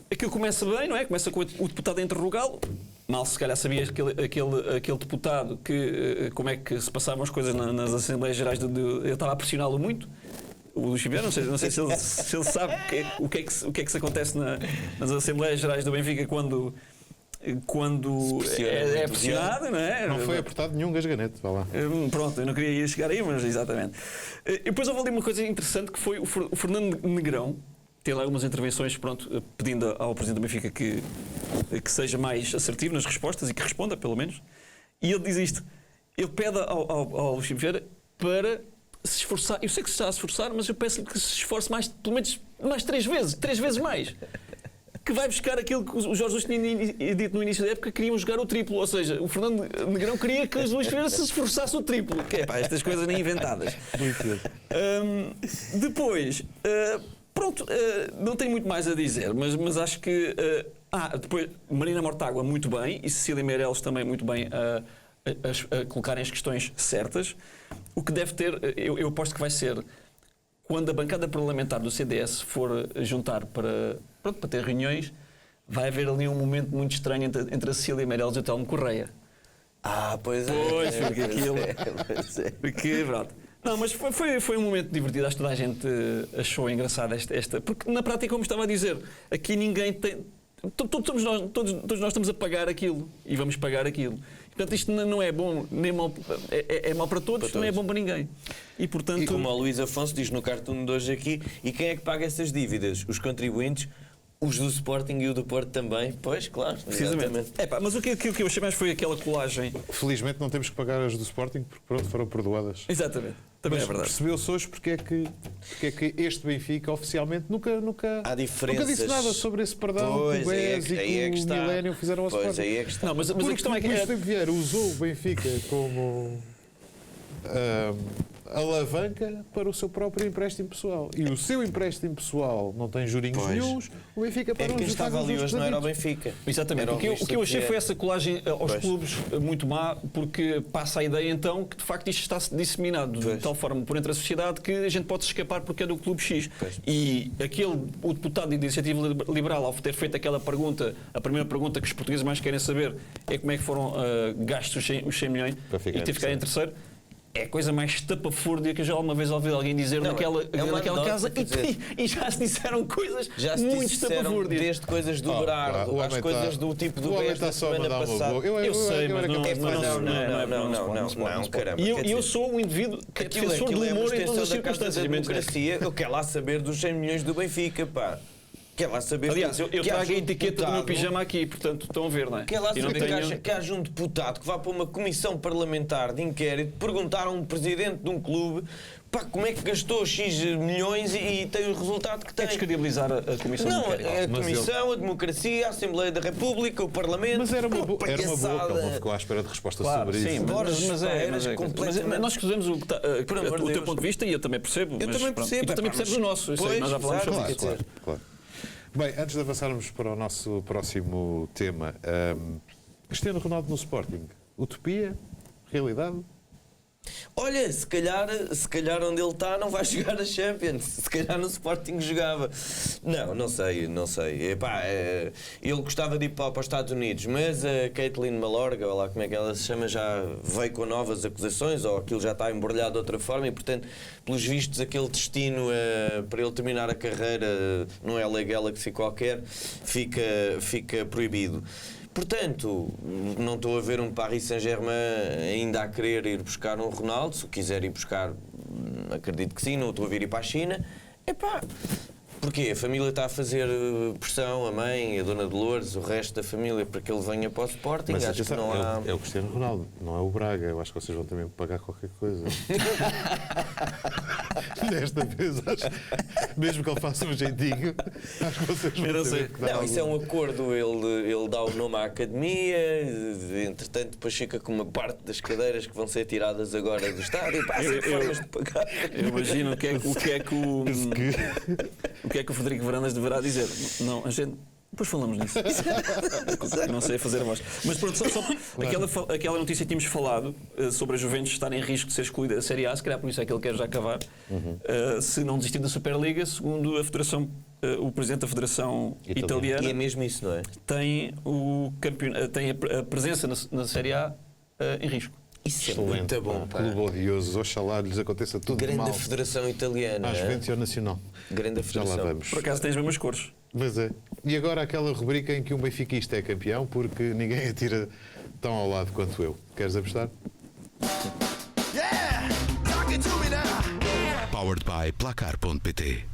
Aquilo começa bem, não é? Começa com o deputado a interrogá-lo. Mal se calhar sabias aquele deputado que como é que se passavam as coisas nas Assembleias Gerais ele estava a pressioná-lo muito. O Luís Filipe, não sei se ele sabe o que é que se acontece nas Assembleias Gerais do Benfica quando é pressionado, não é? Não foi apertado nenhum gasganete, vá lá. Pronto, eu não queria chegar aí, mas exatamente. E depois houve ali uma coisa interessante que foi o Fernando Negrão. Tem lá algumas intervenções, pronto, pedindo ao Presidente do Benfica que seja mais assertivo nas respostas e que responda, pelo menos. E ele diz isto. Ele pede ao Luís Filipe Vieira para se esforçar. Eu sei que se está a esforçar, mas eu peço-lhe que se esforce mais, pelo menos mais 3 vezes mais. Que vai buscar aquilo que o Jorge Jesus tinha dito no início da época, que queriam jogar o triplo. Ou seja, o Fernando Negrão queria que o Luís Filipe se esforçasse o triplo. Que é pá, estas coisas nem inventadas. Depois... Pronto, não tenho muito mais a dizer, mas acho que... depois, Marina Mortágua muito bem, e Cecília Meireles também muito bem a colocarem as questões certas. O que deve ter, eu aposto que vai ser, quando a bancada parlamentar do CDS for juntar para ter reuniões, vai haver ali um momento muito estranho entre a Cecília Meireles e o Telmo Correia. Pois é. Pois, porque aquilo... Porque, pronto. Não, mas foi um momento divertido. Acho que toda a gente achou engraçado esta. Porque na prática, como estava a dizer, aqui ninguém tem. Todos nós estamos a pagar aquilo e vamos pagar aquilo. Portanto, isto não é bom, nem mal, é mau para todos, não é bom para ninguém. E, portanto, como o Luís Afonso diz no cartoon de hoje aqui, e quem é que paga essas dívidas? Os contribuintes, os do Sporting e o do Porto também? Pois, claro. Precisamente. Mas o que eu achei mais foi aquela colagem. Felizmente não temos que pagar as do Sporting porque pronto, foram perdoadas. Exatamente. Também Mas é verdade. percebeu-se hoje porque é que este Benfica oficialmente nunca Há diferenças. disse nada sobre esse perdão que o BES e que o Millennium fizeram ao Pois, Sporting. aí é que está. Não, mas a Porque questão é que Luís Filipe Vieira usou o Benfica como alavanca para o seu próprio empréstimo pessoal. E o seu empréstimo pessoal não tem jurinhos Pois. nenhuns, o Benfica É parou quem estava ali hoje não era o Benfica. Benfica. Exatamente. Era O que eu achei Vieira. foi essa colagem aos Pois. clubes muito má, porque passa a ideia então que de facto isto está disseminado de Pois. tal forma por entre a sociedade que a gente pode se escapar porque é do clube X. Pois. E o deputado de Iniciativa Liberal, ao ter feito aquela pergunta, a primeira pergunta que os portugueses mais querem saber é como é que foram gastos os 100 milhões Para ficar e teve que ficar em terceiro. É a coisa mais estapafúrdia que eu já alguma vez ouvi alguém dizer Não, naquela anedota, casa quer dizer, e já se disseram coisas Já se muito disseram estapafúrdias. desde coisas do O Berardo, homem às coisas do tipo do o homem BES está da só a semana mandar uma passada. boa. Eu sei, eu mas era não- capaz de mas fazer- Não, caramba. E quer eu dizer, sou um indivíduo que é Aquilo defensor do é a humor em extensão todas as da Casa circunstâncias. da menos Democracia. Eu quero lá saber dos 100 milhões do Benfica, pá. Quero lá saber. Aliás, eu que trago a haja um etiqueta do meu deputado- pijama aqui, portanto estão a ver, não é? Quer lá E não saber tenho- que haja um deputado que vá para uma comissão parlamentar de inquérito perguntar a um presidente de um clube, pá, como é que gastou X milhões e tem o resultado que É tem. descredibilizar a Comissão de Não, Inquérito. é a Mas Comissão, a Democracia, a Assembleia da República, o Parlamento. Mas era uma boa, Pá, era uma boa, que ele não palhaçada. ficou à espera de resposta Claro, sobre sim, isso. Borges, mas pá, é, eras mas é, completamente- mas nós escusamos o Por amor de teu Deus. ponto de vista e eu também percebo. Eu mas também pronto. percebo, E tu também pá, percebes mas- o nosso, eu sei, Pois, nós já falamos exato, sobre quer isso. dizer, Claro. Bem, antes de avançarmos para o nosso próximo tema, Cristiano Ronaldo no Sporting, utopia? Realidade? Olha, se calhar onde ele está não vai jogar a Champions. Se calhar no Sporting jogava. Não sei. Epá, ele gostava de ir para os Estados Unidos, mas a Caitlin Malorga, ou lá como é que ela se chama, já veio com novas acusações, ou aquilo já está embrulhado de outra forma, e portanto, pelos vistos, aquele destino para ele terminar a carreira num LA Galaxy qualquer fica proibido. Portanto, não estou a ver um Paris Saint-Germain ainda a querer ir buscar um Ronaldo. Se quiser ir buscar, acredito que sim. Não estou a ver ir para a China. Epá, porquê? A família está a fazer pressão, a mãe, a Dona Dolores, o resto da família, para que ele venha para o Sporting. Mas Acho que atenção, não há... é o Cristiano Ronaldo, não é o Braga. Eu acho que vocês vão também pagar qualquer coisa. Desta vez, mesmo que ele faça um jeitinho, acho que vocês vão Eu não ter sei. que dar Não, isso é algum- um acordo. Ele dá o nome à academia, entretanto, depois fica com uma parte das cadeiras que vão ser tiradas agora do estádio. Pá, Eu- sem formas de pagar. Eu imagino o que é que o Frederico Varandas deverá dizer. Não, a gente. Depois falamos nisso. Eu não sei fazer a voz. Mas pronto, só aquela notícia que tínhamos falado sobre a Juventus estar em risco de ser excluída da Série A, se calhar por isso é que ele quer já acabar, se não desistir da Superliga, segundo a Federação, o Presidente da Federação Italiana, E é mesmo isso, não é? tem, tem a presença na Série A em risco. Isso é Excelente, muito bom, pá. pá. Clube odioso, oxalá lhes aconteça tudo de Grande mal. Federação Italiana. Às é? Juventus e ao Nacional. Grande Já lá Federação. vamos. Por acaso tem as mesmas cores. Mas é. E agora aquela rubrica em que um benfiquista é campeão porque ninguém atira tão ao lado quanto eu. Queres apostar? Powered by Placar.pt.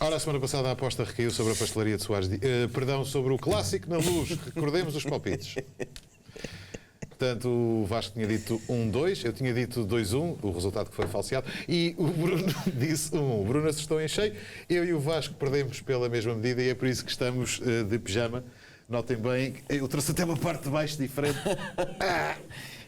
Ora, a semana passada a aposta recaiu sobre a pastelaria de Soares perdão, sobre o clássico na Luz. Recordemos os palpites. Portanto, o Vasco tinha dito 1-2, eu tinha dito 2-1, o resultado que foi falseado, e o Bruno disse 1-1. O Bruno acertou em cheio, eu e o Vasco perdemos pela mesma medida e é por isso que estamos de pijama. Notem bem, eu trouxe até uma parte de baixo diferente.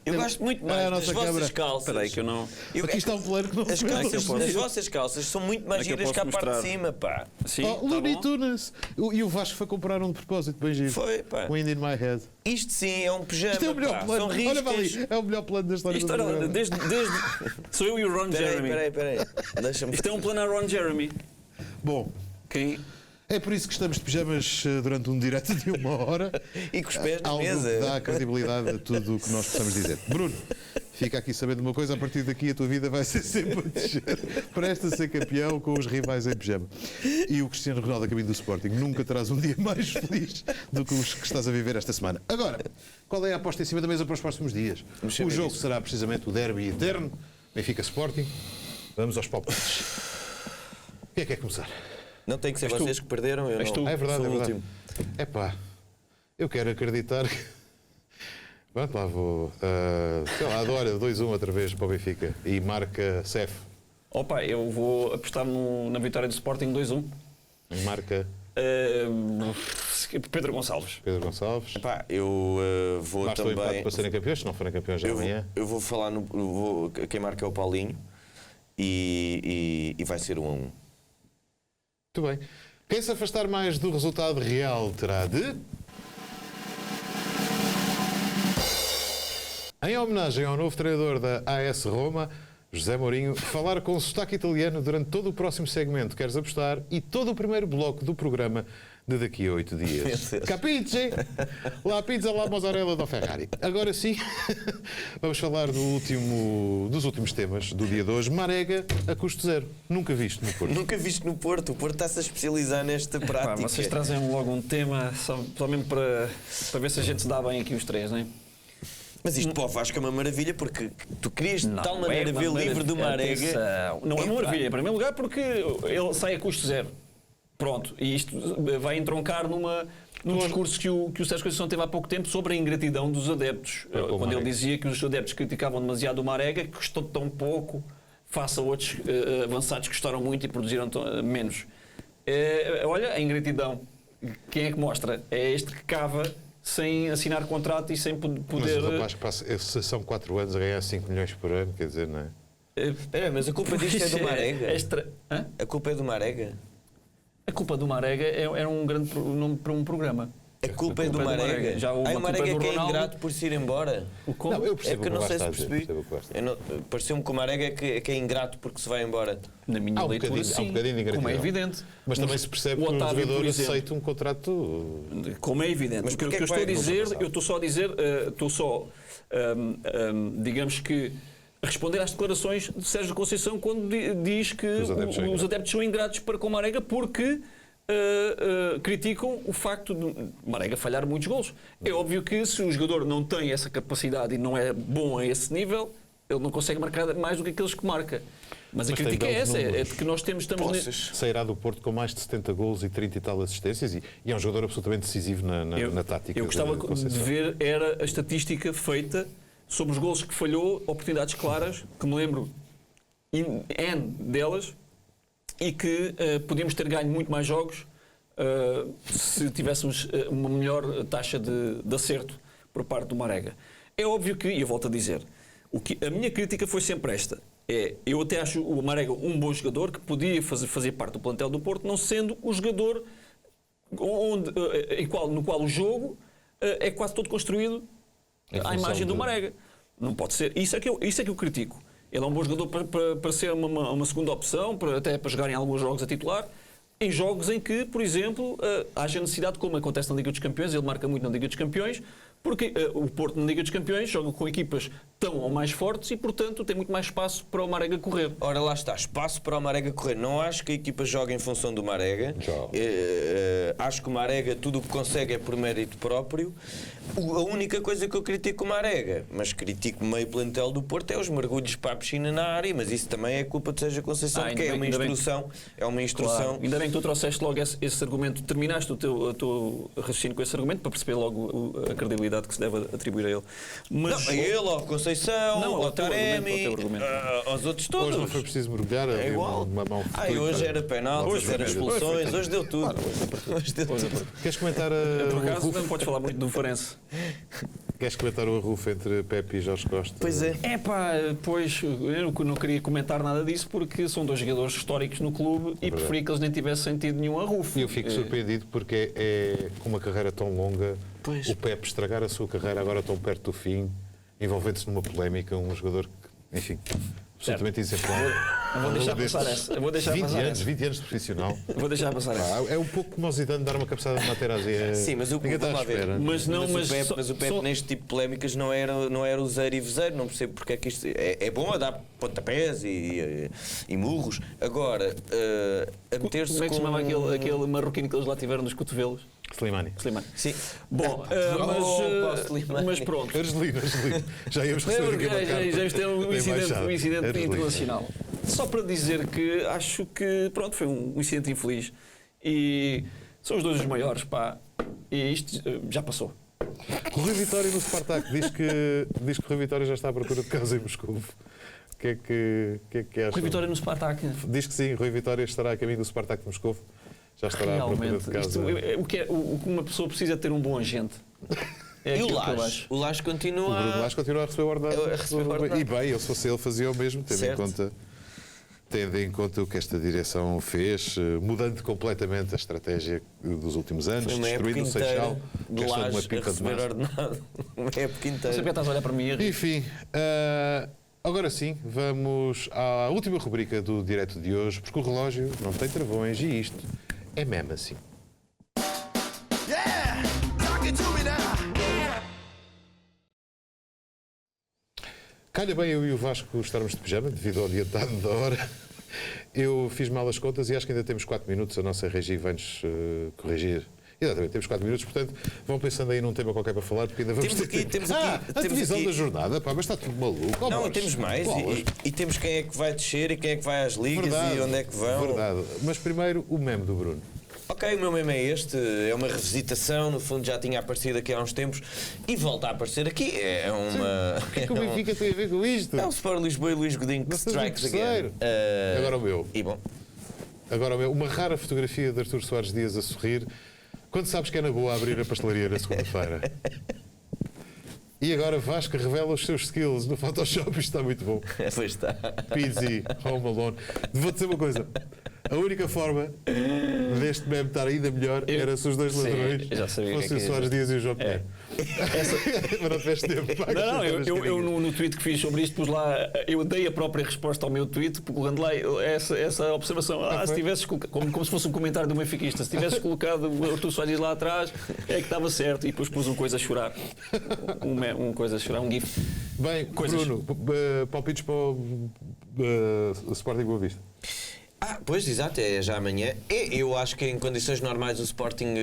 Eu gosto muito Ah, a mais nossa das vossas câmara. calças. Espera aí que eu não... Aqui está um plano que não As, se calças, que eu posso- as vossas calças são muito mais É que eu giras que a posso parte de mostrar. cima, pá. Sim, Oh, tá Looney bom. Tunes! E o Vasco foi comprar um de propósito, bem giro. Foi, pá. Wind in my head. Isto sim é um pijama, Isto é o melhor pá. plano. São Olha para riscas. ali, é o melhor plano da história Isto do era, programa. desde... Sou eu e o Ron Jeremy. Peraí. Deixa-me... Isto é um plano a Ron Jeremy. Bom, Quem... é por isso que estamos de pijamas durante um direto de 1 hora. E com os pés na Algo que mesa. dá credibilidade a tudo o que nós possamos dizer. Bruno, fica aqui sabendo uma coisa, a partir daqui a tua vida vai ser sempre a descer. Presta a ser campeão com os rivais em pijama. E o Cristiano Ronaldo a caminho do Sporting nunca terás um dia mais feliz do que os que estás a viver esta semana. Agora, qual é a aposta em cima da mesa para os próximos dias? Vamos O saber jogo isso. será precisamente o derby eterno, Benfica Sporting. Vamos aos palpites. Quem é que quer começar? Não tem que ser És tu. vocês que perderam, eu És não. tu. É verdade, Sou é o verdade. último. Epá, eu quero acreditar que Pronto, lá vou. Sei lá, olha, 2-1 outra vez para o Benfica. E marca Cef. Opa, eu vou apostar na vitória do Sporting 2-1. E marca Pedro Gonçalves. Pedro Gonçalves. Epá, eu vou Basta o empate também. para serem campeões, se não forem campeões já amanhã. Eu vou falar quem marca é o Paulinho e vai ser 1-1. Muito bem. Quem se afastar mais do resultado real terá de... Em homenagem ao novo treinador da AS Roma, José Mourinho, falar com sotaque italiano durante todo o próximo segmento. Queres apostar? E todo o primeiro bloco do programa de daqui a 8 dias. Capiche? La pizza, la mozzarella do Ferrari. Agora sim, vamos falar dos últimos temas do dia de hoje. Marega a custo zero. Nunca visto no Porto. Nunca visto no Porto. O Porto está-se a especializar nesta prática. Pá, vocês trazem logo um tema só mesmo para ver se a gente se dá bem aqui os três, não é? Mas isto para o Vasco é uma maravilha porque tu querias de tal maneira ver livre do Marega. Não é uma maravilha, em primeiro lugar, porque ele sai a custo zero. Pronto, e isto vai entroncar num discurso que o Sérgio Conceição teve há pouco tempo sobre a ingratidão dos adeptos. Quando ele dizia que os adeptos criticavam demasiado o Marega, que custou tão pouco, face a outros avançados que custaram muito e produziram menos. Olha, a ingratidão. Quem é que mostra? É este que cava sem assinar contrato e sem poder... Mas o rapaz passa, são 4 anos a ganhar 5 milhões por ano, quer dizer, não é? Espera, mas a culpa disto é do Marega? A culpa é do Marega? A culpa do Marega era um grande nome para um programa. A culpa é do Marega? Já houve o Marega do que é Ronaldo. Ingrato por se ir embora? Não, eu percebo É que eu não sei se o que percebi. dizer. Pareceu-me que o Marega é que é ingrato porque se vai embora. Na minha leitura, há um sim. bocadinho de ingratidão. Como é evidente. Mas também se percebe que o Otávio, jogador por exemplo, aceita um contrato... Como é evidente. Mas O que eu porquê estou a que vai dizer, passar? eu estou só a dizer, digamos que, responder às declarações de Sérgio Conceição quando diz que os adeptos são ingratos para com o Marega porque criticam o facto de Marega falhar muitos golos. É óbvio que se o jogador não tem essa capacidade e não é bom a esse nível, ele não consegue marcar mais do que aqueles que marca. Mas a crítica é essa, é de que nós estamos Sairá do Porto com mais de 70 golos e 30 e tal assistências e é um jogador absolutamente decisivo na tática. Eu gostava de ver era a estatística feita sobre os golos que falhou, oportunidades claras, que me lembro N delas, e que podíamos ter ganho muito mais jogos se tivéssemos uma melhor taxa de acerto por parte do Marega. É óbvio que, e eu volto a dizer, a minha crítica foi sempre esta. Eu até acho o Marega um bom jogador que podia fazer parte do plantel do Porto, não sendo o jogador no qual o jogo é quase todo construído à imagem do Marega. Não pode ser. Isso é que eu critico. Ele é um bom jogador para ser uma segunda opção, até para jogar em alguns jogos a titular, em jogos em que, por exemplo, haja necessidade, como acontece na Liga dos Campeões, ele marca muito na Liga dos Campeões, porque o Porto na Liga dos Campeões joga com equipas tão ou mais fortes e, portanto, tem muito mais espaço para o Marega correr. Ora, lá está, espaço para o Marega correr. Não acho que a equipa jogue em função do Marega. Acho que o Marega tudo o que consegue é por mérito próprio. A única coisa que eu critico o Marega, mas critico meio plantel do Porto, é os mergulhos para a piscina na área, mas isso também é culpa de Sérgio Conceição, porque é uma instrução. É uma instrução. Claro. Ainda bem que tu trouxeste logo esse argumento, terminaste o teu raciocínio com esse argumento para perceber logo a credibilidade que se deve atribuir a ele. Mas, não, a ele, ao Conceição, ao Taremi, aos outros todos. Hoje não foi preciso mergulhar, é igual. Uma mão hoje era penalti, hoje era expulsões, hoje deu tudo. Queres comentar por acaso não podes falar muito do Farense. Queres comentar o arrufo entre Pepe e Jorge Costa? Pois é. Pois, eu não queria comentar nada disso porque são dois jogadores históricos no clube e preferi que eles nem tivessem tido nenhum arrufo. E eu fico surpreendido porque é com uma carreira tão longa, o Pepe estragar a sua carreira agora tão perto do fim, envolvendo-se numa polémica, um jogador que, enfim, absolutamente exemplar. Eu vou deixar passar essa. Eu vou deixar 20 passar anos, essa. 20 anos de profissional. Vou deixar passar essa. É um pouco como o Zidane dar uma cabeçada de Materazzi. Sim, mas o Pepe neste tipo de polémicas não era o zero e vezeiro, não percebo porque é que isto é bom a dar pontapés e murros. Agora, a meter-se como é que se chamava aquele marroquino que eles lá tiveram nos cotovelos? Slimani. Sim. Bom, mas pronto. Argelino. Já íamos receber aqui uma carta. Já íamos ter um incidente internacional. Só para dizer que acho que, pronto, foi um incidente infeliz. E são os dois os maiores, pá. E isto já passou. O Rui Vitória no Spartak diz que o Rui Vitória já está à procura de casa em Moscou. O que é que acham? Rui Vitória no Spartak. Diz que sim, Rui Vitória estará a caminho do Spartak de Moscou. Já estará à procura de casa. O que uma pessoa precisa é ter um bom agente. E o Lage? O Lage continua... O Bruno Lage continua a receber o ordenado. E bem, se fosse ele, fazia o mesmo, tendo em conta o que esta direção fez, mudando completamente a estratégia dos últimos anos, destruindo o Seixal, gastando uma pipa de massa. Uma época inteira. Não sei porque estás a olhar para mim. Enfim, agora sim, vamos à última rubrica do direto de hoje, porque o relógio não tem travões e isto é mesmo assim. Calha bem eu e o Vasco estarmos de pijama, devido ao adiantado da hora. Eu fiz mal as contas e acho que ainda temos 4 minutos. A nossa regi vai-nos corrigir. Exatamente, temos 4 minutos, portanto, vão pensando aí num tema qualquer para falar, porque ainda vamos temos a divisão da jornada, pá, mas está tudo maluco. Não, e temos mais, e temos quem é que vai descer e quem é que vai às ligas e onde é que vão. Verdade, mas primeiro o meme do Bruno. Ok, o meu meme é este, é uma revisitação, no fundo já tinha aparecido aqui há uns tempos e volta a aparecer aqui. É uma. O que é que o Benfica tem a ver com isto? É o Sport Lisboa e Luís Godinho que strikes again. Agora o meu. E bom. Agora o meu. Uma rara fotografia de Artur Soares Dias a sorrir quando sabes que é na boa abrir a pastelaria na segunda-feira. E agora Vasco revela os seus skills no Photoshop, isto está muito bom. Pois está. Pizzi, Home Alone. Vou dizer uma coisa. A única forma deste meme estar ainda melhor era se os dois ladrões fossem o Soares Dias e o João Pinheiro. Mas não tiveste tempo. Não, eu no tweet que fiz sobre isto pus lá, eu dei a própria resposta ao meu tweet, colocando lá essa observação. Se tivesses colocado, como se fosse um comentário do benfiquista, se tivesses colocado o Artur Soares Dias lá atrás, é que estava certo. E depois pus um coisa a chorar. Um coisa a chorar, um gif. Bem, Bruno, palpites para o Sporting Boa Vista. Pois, exato, é já amanhã. Eu acho que em condições normais o Sporting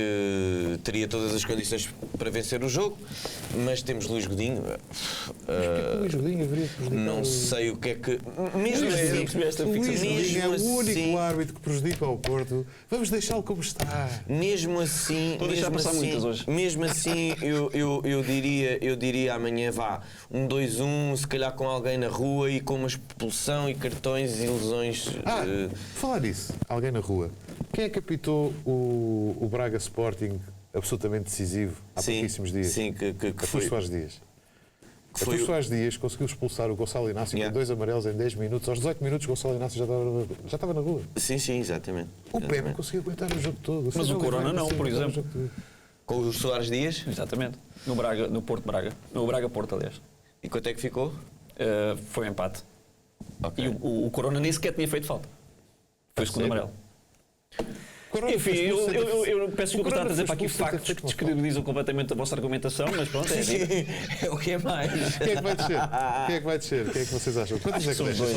teria todas as condições para vencer o jogo, mas temos Luís Godinho. Mas Luís Godinho haveria prejudicado? Não sei o que é que... Mesmo assim, Luís Godinho é o único árbitro que prejudica ao Porto. Vamos deixá-lo como está. Mesmo assim... Estou a deixar passar muitas hoje. Mesmo assim, eu diria amanhã vá 1-2-1, se calhar com alguém na rua e com uma expulsão e cartões e lesões... Falar nisso, alguém na rua. Quem é que apitou o Braga Sporting absolutamente decisivo há pouquíssimos dias? Sim, que foi Soares Dias. Artur Soares Dias conseguiu expulsar o Gonçalo Inácio com 2 amarelos em 10 minutos. Aos 18 minutos, o Gonçalo Inácio já estava na rua. Sim, exatamente. O Pepe conseguiu aguentar o jogo todo. Mas o Corona não, por exemplo. Com o Soares Dias? Exatamente. No Porto Braga. No Braga-Porto, aliás. E quanto é que ficou? Foi um empate. Okay. E o Corona nem sequer tinha feito falta. Foi o segundo amarelo. Enfim, eu peço desculpa estar a trazer para aqui factos que descredibilizam completamente a vossa argumentação, mas pronto, é assim. É o que é mais. Quem é que vai descer? Quem é que vai descer? Quem é que vocês acham? Quantos é que deixam?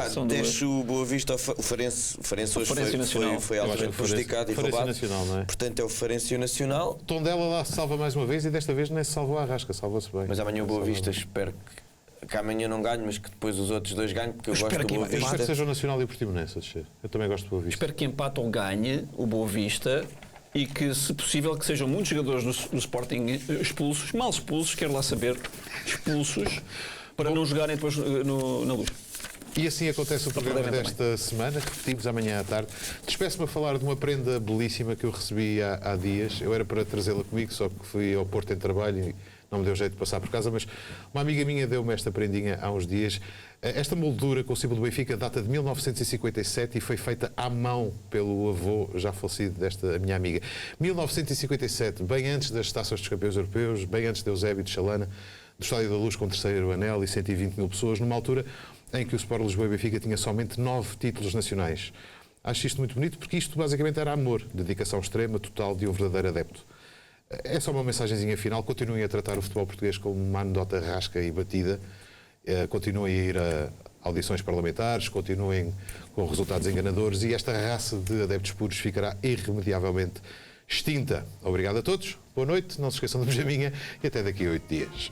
São duas. Desce o Boa Vista, o Farense hoje foi altamente prejudicado e roubado. Nacional, não é? Portanto, é o Farense Nacional. Tondela lá se salva mais uma vez e desta vez nem se salvou a Arrasca, salvou-se bem. Mas amanhã o Boa Vista, espero que amanhã não ganhe, mas que depois os outros dois ganhem, porque eu gosto do Boa Vista. Espero que seja o Nacional e o Portimonense a descer. Eu também gosto do Boa Vista. Espero que empate ou ganhe o Boa Vista e que, se possível, que sejam muitos jogadores do Sporting expulsos, mal expulsos, quero lá saber, expulsos, para não jogarem depois na Luz. E assim acontece o programa desta semana, repetimos amanhã à tarde. Despeço-me a falar de uma prenda belíssima que eu recebi há dias. Eu era para trazê-la comigo, só que fui ao Porto em trabalho e não me deu jeito de passar por casa, mas uma amiga minha deu-me esta prendinha há uns dias. Esta moldura com o símbolo do Benfica data de 1957 e foi feita à mão pelo avô já falecido desta minha amiga. 1957, bem antes das taças dos campeões europeus, bem antes de Eusébio de Chalana, do Estádio da Luz com o terceiro anel e 120 mil pessoas, numa altura em que o Sport Lisboa e Benfica tinha somente 9 títulos nacionais. Acho isto muito bonito porque isto basicamente era amor, dedicação extrema, total de um verdadeiro adepto. É só uma mensagenzinha final. Continuem a tratar o futebol português como uma anedota rasca e batida. Continuem a ir a audições parlamentares, continuem com resultados enganadores e esta raça de adeptos puros ficará irremediavelmente extinta. Obrigado a todos, boa noite, não se esqueçam de Benjaminha e até daqui a 8 dias.